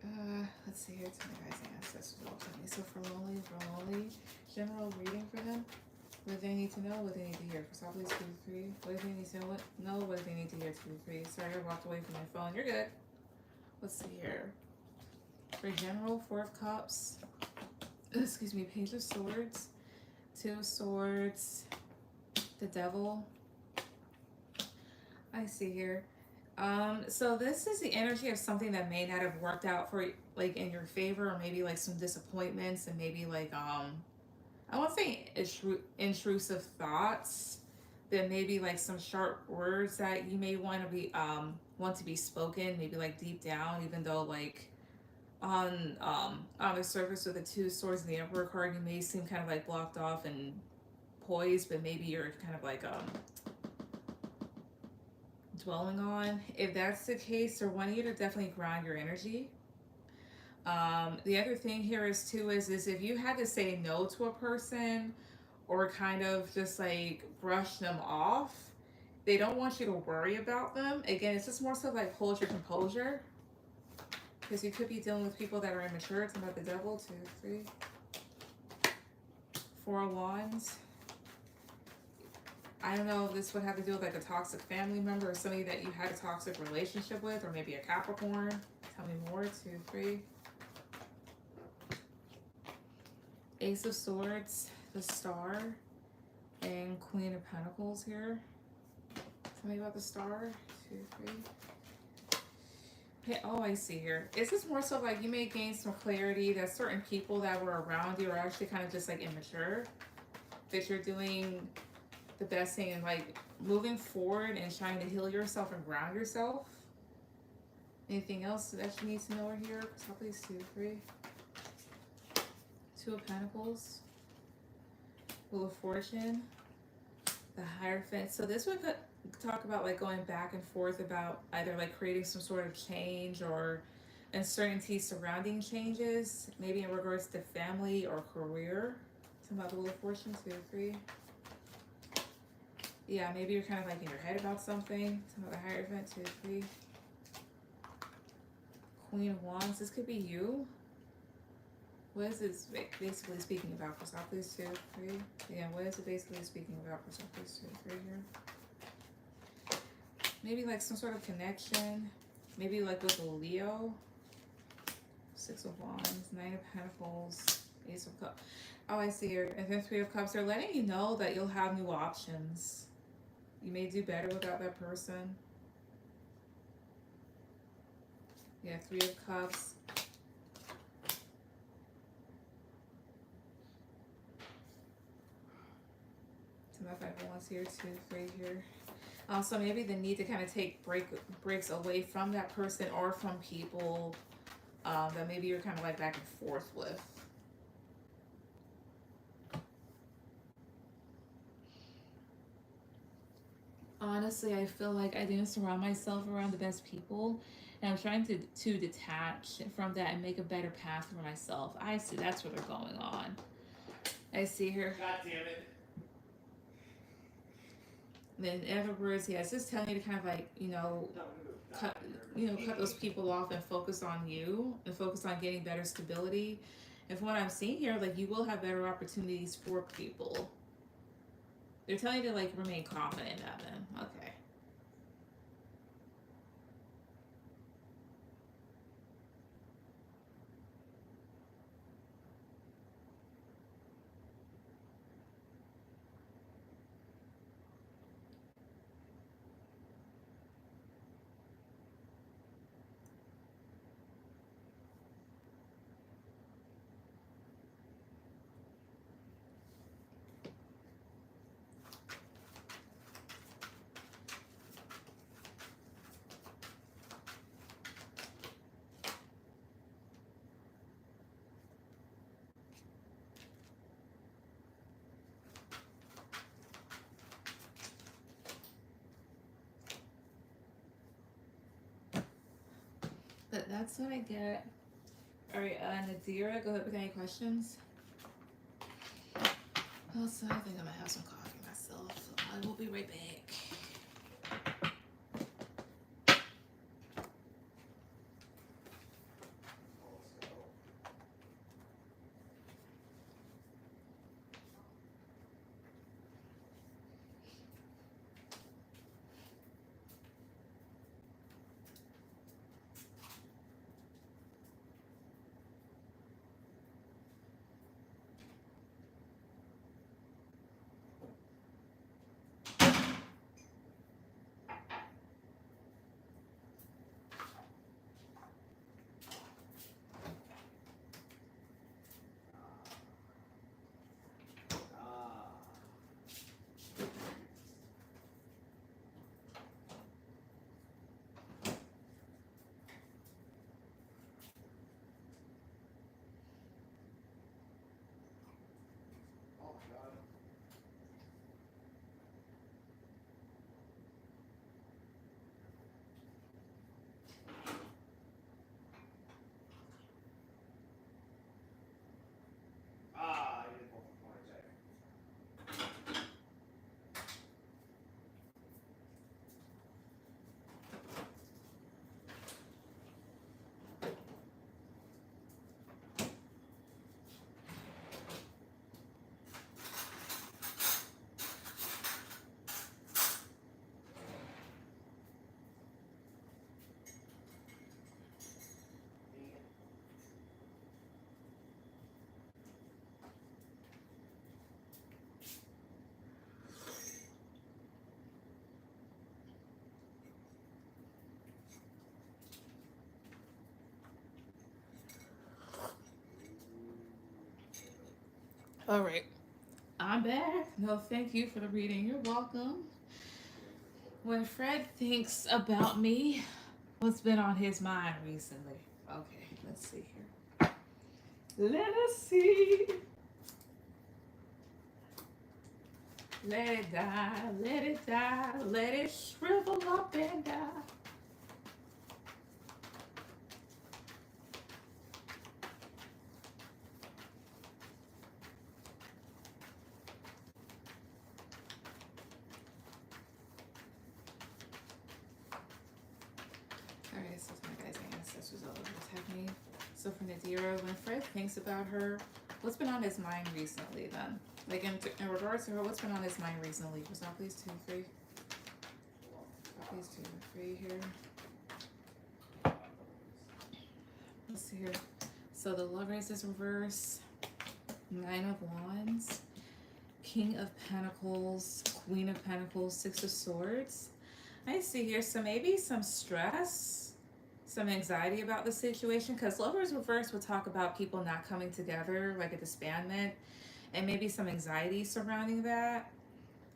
let's see here. Tell me guys the ancestors will tell me. So for lonely, general reading for them. What do they need to know? What do they need to hear? For Lovelies 2-3. What do they need to know? What do they need to hear? 2-3. Sorry, I walked away from my phone. You're good. Let's see here. For general, 4 of Cups. Excuse me, Page of Swords. 2 of Swords. The Devil. I see here. So this is the energy of something that may not have worked out for like in your favor, or maybe like some disappointments, and maybe like I won't say intrusive thoughts, but maybe like some sharp words that you may want to be spoken, maybe like deep down, even though like on the surface with the 2 swords and the Emperor card, you may seem kind of like blocked off and poised, but maybe you're kind of like dwelling on. If that's the case, I want you to definitely ground your energy. The other thing here is too is if you had to say no to a person or kind of just like brush them off, they don't want you to worry about them. Again, it's just more so like hold your composure, because you could be dealing with people that are immature. It's about the Devil. 2, 3, 4 of Wands. I don't know if this would have to do with like a toxic family member or somebody that you had a toxic relationship with, or maybe a Capricorn. Tell me more. 2, 3. Ace of Swords, the Star, and Queen of Pentacles here. Tell me about the Star. 2, 3. Okay, oh, I see here. It's just more so like you may gain some clarity that certain people that were around you are actually kind of just like immature. That you're doing the best thing and like moving forward and trying to heal yourself and ground yourself. Anything else that you need to know here? Top of these 2, 3. 2 of Pentacles. Wheel of Fortune. The Hierophant. So this one could talk about like going back and forth about either like creating some sort of change or uncertainty surrounding changes, maybe in regards to family or career. Something about the Wheel of Fortune, 2, 3. Yeah, maybe you're kind of like in your head about something. Something about the Hierophant, 2, 3. Queen of Wands. This could be you. What is this basically speaking about for South, please, 2, 3? Yeah, what is it basically speaking about for South, please, 2, 3 here? Maybe like some sort of connection. Maybe like with a Leo. 6 of Wands, 9 of Pentacles, Ace of Cups. Oh, I see here. And then 3 of Cups. They're letting you know that you'll have new options. You may do better without that person. Yeah, 3 of Cups. My 5 of Wands here, 2, 3 here. So maybe the need to kind of take breaks away from that person or from people that maybe you're kind of like back and forth with. Honestly, I feel like I didn't surround myself around the best people, and I'm trying to detach from that and make a better path for myself. I see that's what they're going on. I see her. God damn it. Then in other words, yeah, it's just telling you to kind of like, cut those people off and focus on you and focus on getting better stability. And from what I'm seeing here, like you will have better opportunities for people. They're telling you to like remain confident, Evan. Okay. But that's what I get. All right, Nadira, go ahead with any questions. Also, I think I'm gonna have some coffee myself. So I will be right back. All right, I'm back. No, thank you for the reading. You're welcome. When Fred thinks about me, What's been on his mind recently? Okay, let's see here. Let us see. Let it die, let it die, let it shrivel up and die. Alright, so my guys' ancestors all protect me. So for Nadira, when Fred thinks about her, what's been on his mind recently then? Like in regards to her, what's been on his mind recently? For South, please 2, 3. Please 2, 3 here. Let's see here. So the Lovers is reverse. 9 of Wands. King of Pentacles. Queen of Pentacles. 6 of Swords. I see here, so maybe some stress, some anxiety about the situation, because Lovers reverse will talk about people not coming together, like a disbandment, and maybe some anxiety surrounding that.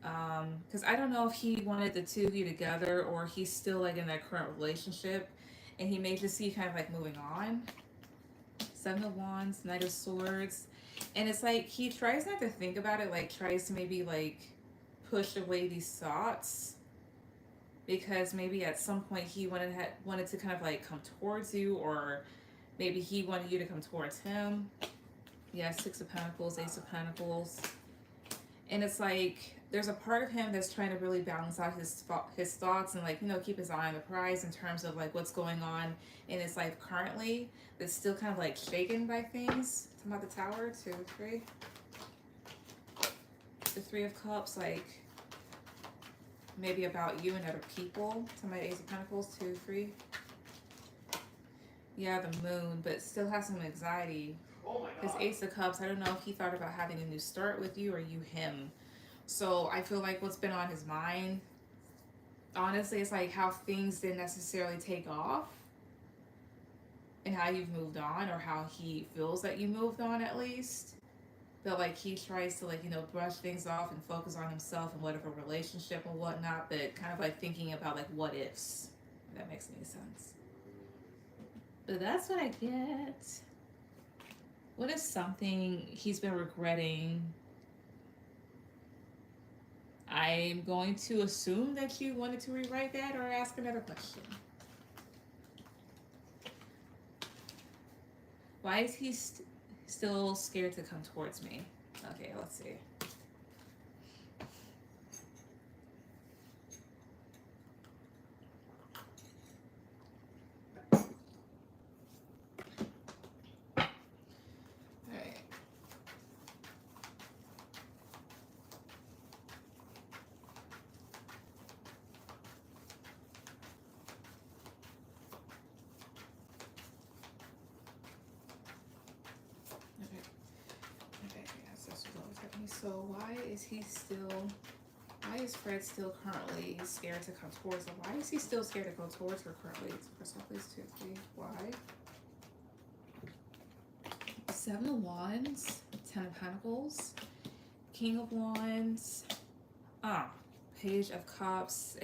Because I don't know if he wanted the two of you together or he's still like in that current relationship and he may just see kind of like moving on. 7 of Wands, Knight of Swords. And it's like he tries not to think about it, like tries to maybe like push away these thoughts because maybe at some point he wanted to kind of like come towards you, or maybe he wanted you to come towards him. Yeah, 6 of Pentacles, Ace of Pentacles. And it's like there's a part of him that's trying to really balance out his thoughts and like, you know, keep his eye on the prize in terms of like what's going on in his life currently, that's still kind of like shaken by things. Talking about the Tower, 2, 3. The 3 of Cups, like maybe about you and other people. Talking about Ace of Pentacles, 2, 3. Yeah, the Moon, but still has some anxiety. His Ace of Cups, I don't know if he thought about having a new start with you or you him. So I feel like what's been on his mind, honestly, it's like how things didn't necessarily take off and how you've moved on, or how he feels that you moved on at least. But like he tries to like, you know, brush things off and focus on himself and whatever relationship and whatnot, but kind of like thinking about like what ifs, if that makes any sense. But that's what I get. What is something he's been regretting? I'm going to assume that you wanted to rewrite that or ask another question. Why is he still scared to come towards me? Okay, let's see. So why is Fred still currently scared to come towards her? Why is he still scared to go towards her currently? First off, please 2, 3. Why? 7 of Wands, 10 of Pentacles, King of Wands, Page of Cups.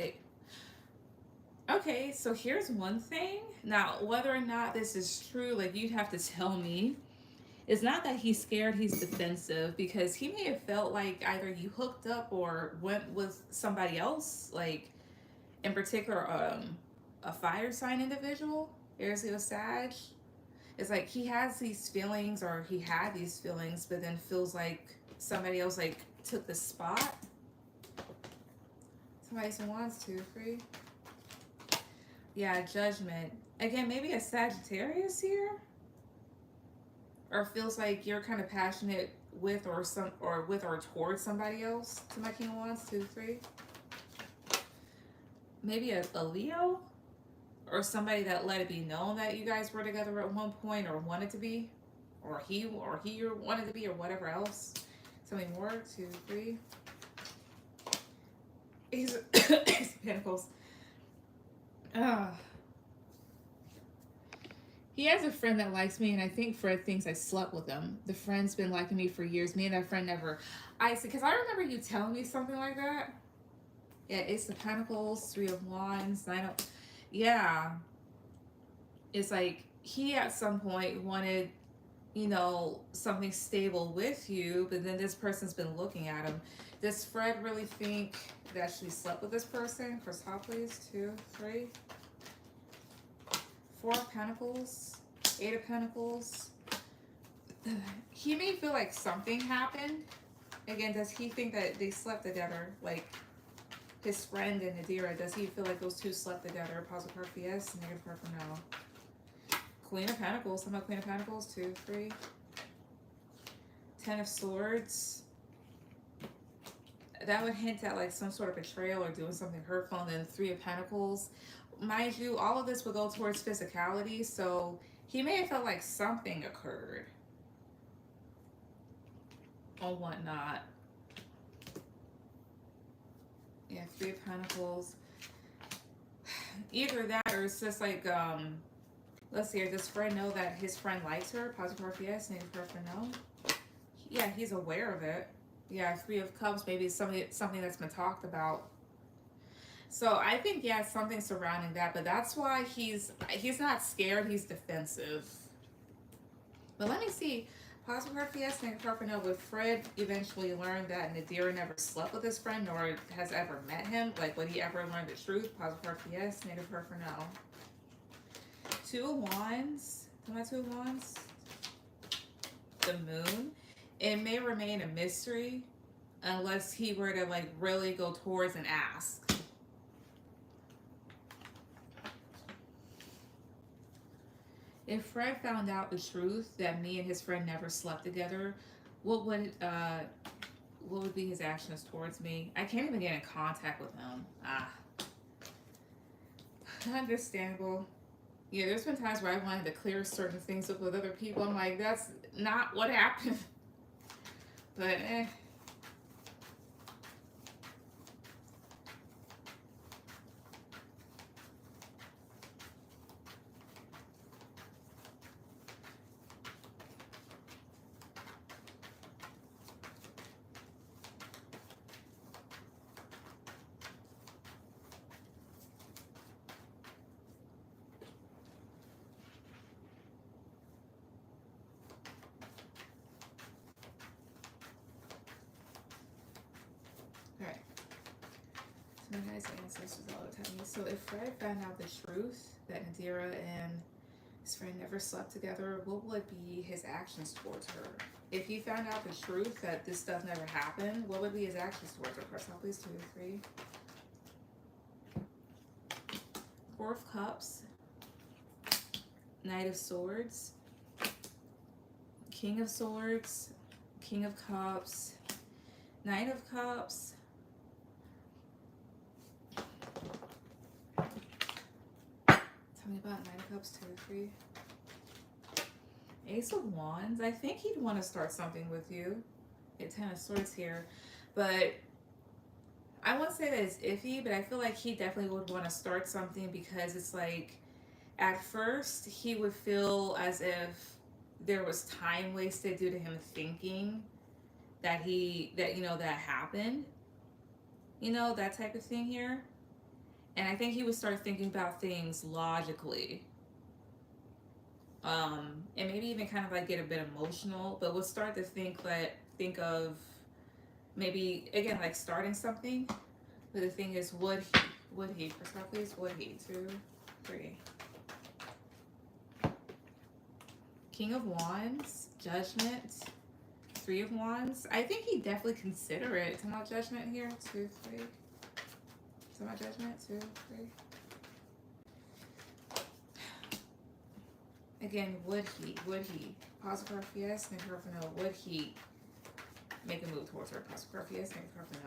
Okay, so here's one thing. Now, whether or not this is true, like you'd have to tell me. It's not that he's scared, he's defensive, because he may have felt like either you hooked up or went with somebody else, like in particular a fire sign individual, Aries, Leo, Sag. It's like he has these feelings, or he had these feelings, but then feels like somebody else like took the spot. Somebody wants 2, 3. Yeah, Judgment. Again, maybe a Sagittarius here. Or feels like you're kind of passionate with or towards somebody else. To my King of Wands, 2, 3. Maybe a Leo, or somebody that let it be known that you guys were together at one point, or wanted to be, or he wanted to be, or whatever else. Tell me more. 2, 3. Ace of Pentacles. He has a friend that likes me, and I think Fred thinks I slept with him. The friend's been liking me for years. Me and that friend never. I see, because I remember you telling me something like that. Yeah, Ace of Pentacles, 3 of Wands, 9 of. Yeah. It's like he at some point wanted, you know, something stable with you, but then this person's been looking at him. Does Fred really think that she slept with this person? Chris Hop, please. 2, 3, 4 of Pentacles, 8 of Pentacles. He may feel like something happened. Again, does he think that they slept together? Like his friend and Nadira, does he feel like those two slept together? Positive card for yes, negative card for no. Queen of Pentacles. How about Queen of Pentacles? 2, 3. 10 of Swords. That would hint at like some sort of betrayal or doing something hurtful. And then 3 of Pentacles. Mind you, all of this would go towards physicality, so he may have felt like something occurred or whatnot. Yeah, 3 of Pentacles. Either that or it's just like, let's see, does Fred know that his friend likes her? Positive card for yes, negative card for no. Yeah, he's aware of it. Yeah, 3 of Cups, maybe it's something that's been talked about. So I think, yeah, something surrounding that, but that's why he's not scared, he's defensive. But let me see. Positive card for yes, negative card for no. Would Fred eventually learn that Nadira never slept with his friend nor has ever met him? Like, would he ever learn the truth? Positive card for yes, negative card for no. 2 of Wands. Am I 2 of Wands? The Moon. It may remain a mystery unless he were to like really go towards and ask. If Fred found out the truth that me and his friend never slept together, what would be his actions towards me? I can't even get in contact with him. Understandable. Yeah, there's been times where I wanted to clear certain things up with other people. I'm like, that's not what happened. But alright. So my guys' ancestors all the time. So if Fred found out the truth that Nadira and his friend never slept together, what would be his actions towards her? If he found out the truth that this stuff never happened, what would be his actions towards her? Press out, please. 2, 3. 4 of Cups. Knight of Swords. King of Swords. King of Cups. Knight of Cups. Tell me about Knight of Cups. 2, 3. Ace of Wands. I think he'd want to start something with you. Get 10 of Swords here. But I won't say that it's iffy, but I feel like he definitely would want to start something because it's like, at first, he would feel as if there was time wasted due to him thinking that that happened. That type of thing here. And I think he would start thinking about things logically. And maybe even kind of like get a bit emotional, but we'll start to think of maybe again like starting something. But the thing is, would he? First off, please, would he? 2, 3. King of Wands, Judgment, 3 of Wands. I think he'd definitely consider it. Talking about Judgment here. 2, 3. Talking about Judgment. 2, 3. Again, would he? Positive card for yes, negative card for no. Would he make a move towards her? Positive card for yes, negative card for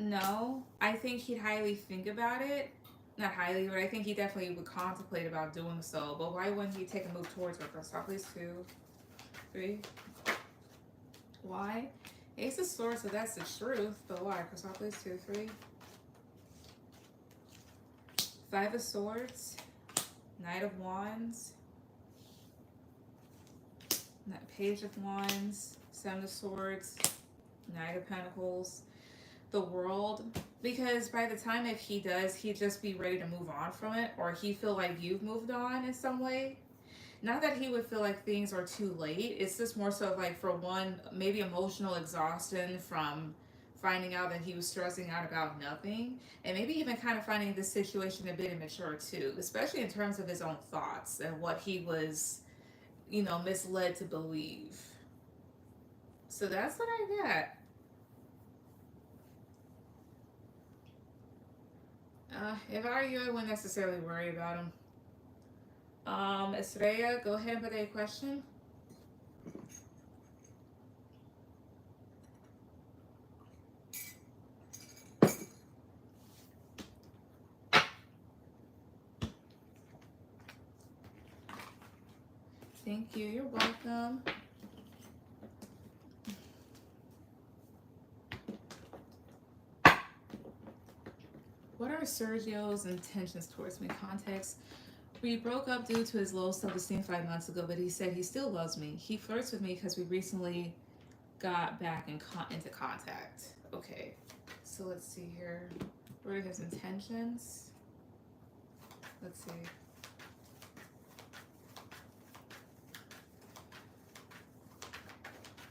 no. No. I think he'd highly think about it. Not highly, but I think he definitely would contemplate about doing so. But why wouldn't he take a move towards her? First off, please. 2, 3. Why? Ace of Swords, so that's the truth. But why? First off, please. 2, 3. 5 of Swords. Knight of Wands, Page of Wands, 7 of Swords, Knight of Pentacles. the world, because by the time if he does, he'd just be ready to move on from it, or he feel like you've moved on in some way. Not that he would feel like things are too late. It's just more so like for one, maybe emotional exhaustion from finding out that he was stressing out about nothing, and maybe even kind of finding this situation a bit immature too, especially in terms of his own thoughts and what he was, misled to believe. So that's what I got. If I were you, I wouldn't necessarily worry about him. Estrella, go ahead with a question. Thank you. You're welcome. What are Sergio's intentions towards me? Context. We broke up due to his low self-esteem 5 months ago, but he said he still loves me. He flirts with me because we recently got back into contact. Okay, so let's see here. What are his intentions? Let's see.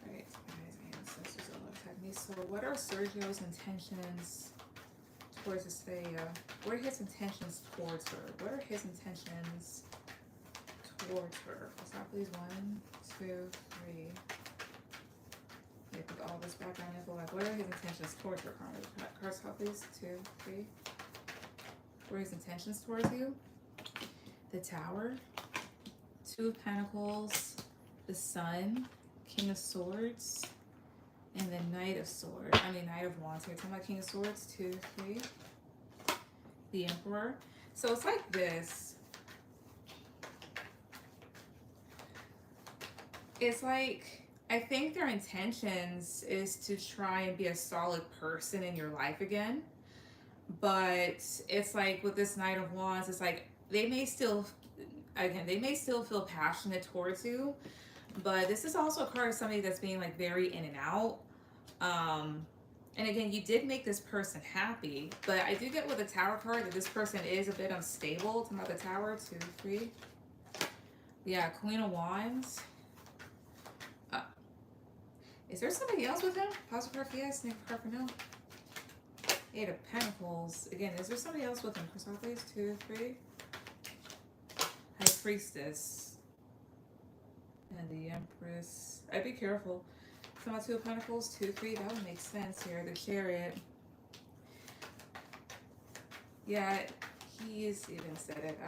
Alright, guys, ancestors all attack me. So what are Sergio's intentions towards Estrella? What are his intentions towards her? What are his intentions towards her? Stop, please. 1, 2, 3. Yeah, put all this background info. Like, what are his intentions towards her? Cards, stop, please. 2, 3. What are his intentions towards you? The Tower, 2 of Pentacles, the Sun, King of Swords, and the Knight of Swords. Knight of Wands. Here, talking about King of Swords. 2, 3. The Emperor. So it's like this. It's like, I think their intentions is to try and be a solid person in your life again. But it's like with this Knight of Wands, it's like they may still feel passionate towards you, but this is also a card of somebody that's being like very in and out. And again, you did make this person happy, but I do get with the Tower card that this person is a bit unstable. Talking about the Tower, 2, 3. Yeah, Queen of Wands. Is there somebody else with him? Positive card for yes, negative card for no. 8 of Pentacles. Again, is there somebody else with him? Chrysopolis, 2, 3. High Priestess. And the Empress. I'd be careful. Come out 2 of Pentacles, 2, 3. That would make sense here. The Chariot. Yeah, he's even said it.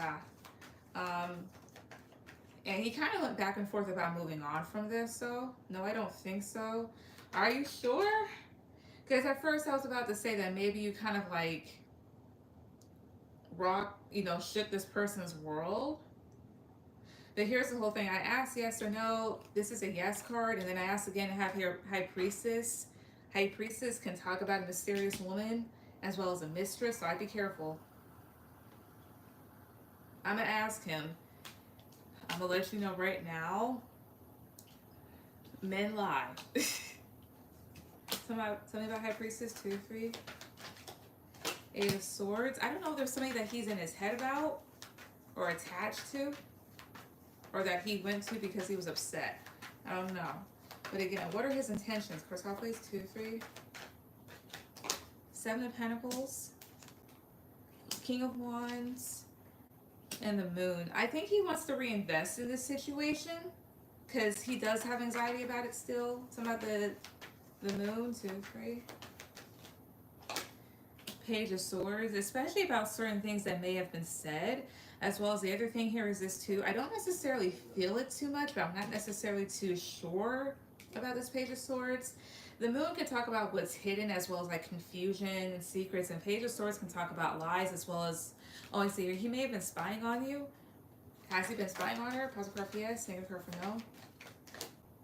And he kind of went back and forth about moving on from this, so no, I don't think so. Are you sure? Because at first I was about to say that maybe you kind of like shook this person's world. But here's the whole thing. I asked yes or no. This is a yes card. And then I asked again to have here High Priestess. High Priestess can talk about a mysterious woman as well as a mistress, so I'd be careful. I'm going to ask him. I'm going to let you know right now. Men lie. Tell me about High Priestess, 2, 3. 8 of Swords. I don't know if there's somebody that he's in his head about or attached to or that he went to because he was upset. I don't know. But again, what are his intentions? Chrysopolis, 2, 3. 7 of Pentacles. King of Wands. And the Moon. I think he wants to reinvest in this situation because he does have anxiety about it still. Talking about the Moon, 2, 3. Page of Swords, especially about certain things that may have been said, as well as the other thing here is this too. I don't necessarily feel it too much, but I'm not necessarily too sure about this Page of Swords. The Moon can talk about what's hidden as well as like confusion and secrets, and Page of Swords can talk about lies as well as, oh, I see, he may have been spying on you. Has he been spying on her? Positive card for yes, negative card for no.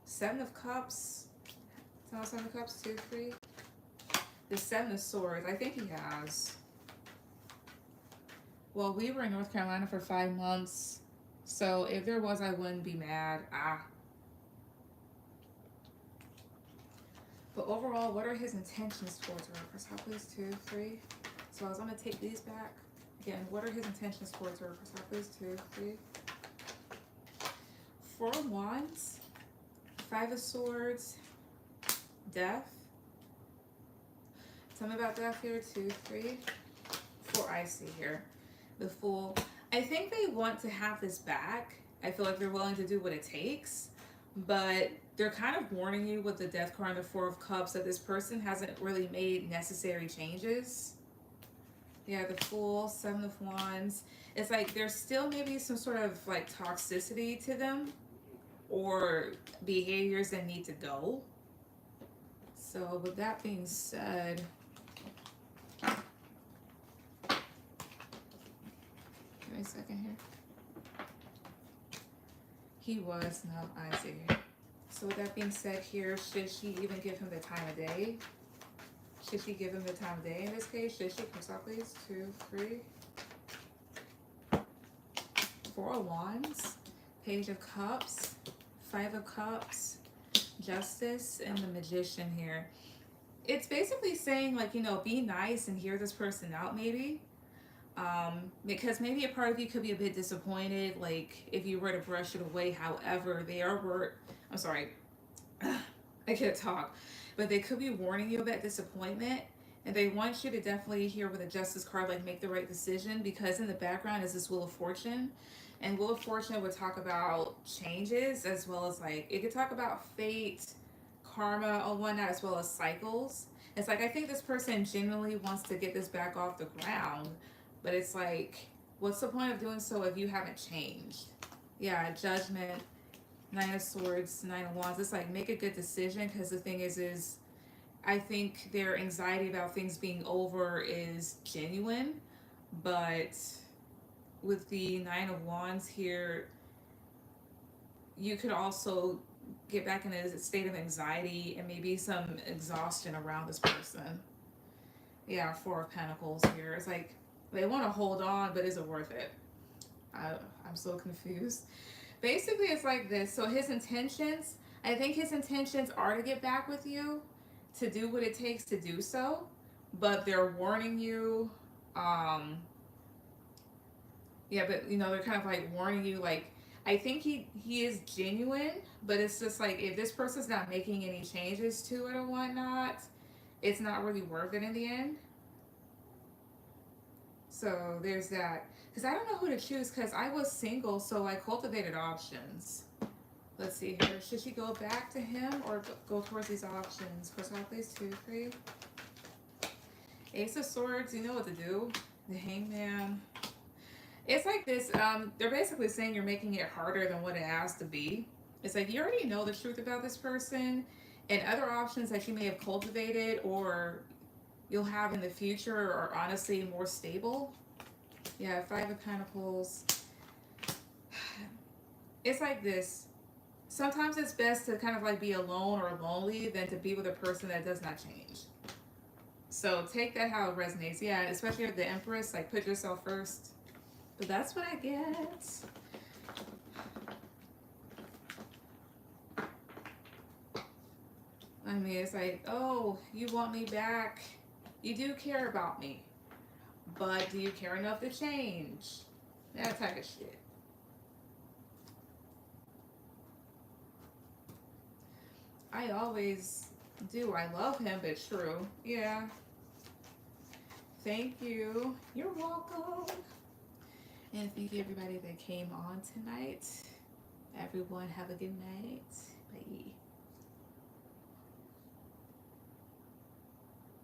7 of Cups. 7 of Cups, 2, 3. The 7 of Swords. I think he has. Well, we were in North Carolina for 5 months. So if there was, I wouldn't be mad. But overall, what are his intentions towards her? Cashapp, please, 2, 3. So I was gonna take these back. Again, what are his intentions towards her? Cashapp, please, 2, 3. 4 of Wands, 5 of Swords, Death. Tell me about Death here, 2, 3. 4, I see here. The Fool. I think they want to have this back. I feel like they're willing to do what it takes, but they're kind of warning you with the Death card and the 4 of Cups that this person hasn't really made necessary changes. Yeah, the Fool, 7 of Wands. It's like there's still maybe some sort of like toxicity to them or behaviors that need to go. So with that being said, give me a second here. He was, no, I see. So with that being said here, should she even give him the time of day? Should she give him the time of day in this case? Should she? Cashapp, please, 2, 3. 4 of Wands, Page of Cups, 5 of Cups, Justice, and the Magician here. It's basically saying, like, you know, be nice and hear this person out maybe. Because maybe a part of you could be a bit disappointed, like if you were to brush it away. However, they are I'm sorry, I can't talk, but they could be warning you of that disappointment, and they want you to definitely hear with the Justice card, like make the right decision, because in the background is this Wheel of Fortune, and Wheel of Fortune would talk about changes as well as like it could talk about fate, karma, or whatnot, as well as cycles. It's like I think this person genuinely wants to get this back off the ground. But it's like, what's the point of doing so if you haven't changed? Yeah, Judgment, 9 of Swords, 9 of Wands. It's like, make a good decision, because the thing is I think their anxiety about things being over is genuine. But with the 9 of Wands here, you could also get back in a state of anxiety and maybe some exhaustion around this person. Yeah, 4 of Pentacles here. It's like, they want to hold on, but is it worth it? I'm so confused. Basically, it's like this. So his intentions, I think his intentions are to get back with you, to do what it takes to do so, but they're warning you. Yeah, but you know, they're kind of like warning you, like, I think he is genuine, but it's just like if this person's not making any changes to it or whatnot, it's not really worth it in the end. So there's that. Because I don't know who to choose, because I was single, so I cultivated options. Let's see here. Should she go back to him or go towards these options? Cashapp, please, 2, 3. Ace of Swords, you know what to do. The Hangman. It's like this. They're basically saying you're making it harder than what it has to be. It's like you already know the truth about this person, and other options that you may have cultivated or you'll have in the future are honestly more stable. Yeah, 5 of Pentacles. It's like this. Sometimes it's best to kind of like be alone or lonely than to be with a person that does not change. So take that how it resonates. Yeah, especially with the Empress, like put yourself first. But that's what I get. I mean, it's like, oh, you want me back. You do care about me, but do you care enough to change? That type of shit. I always do. I love him, but true. Yeah. Thank you. You're welcome. And thank you everybody that came on tonight. Everyone have a good night. Bye.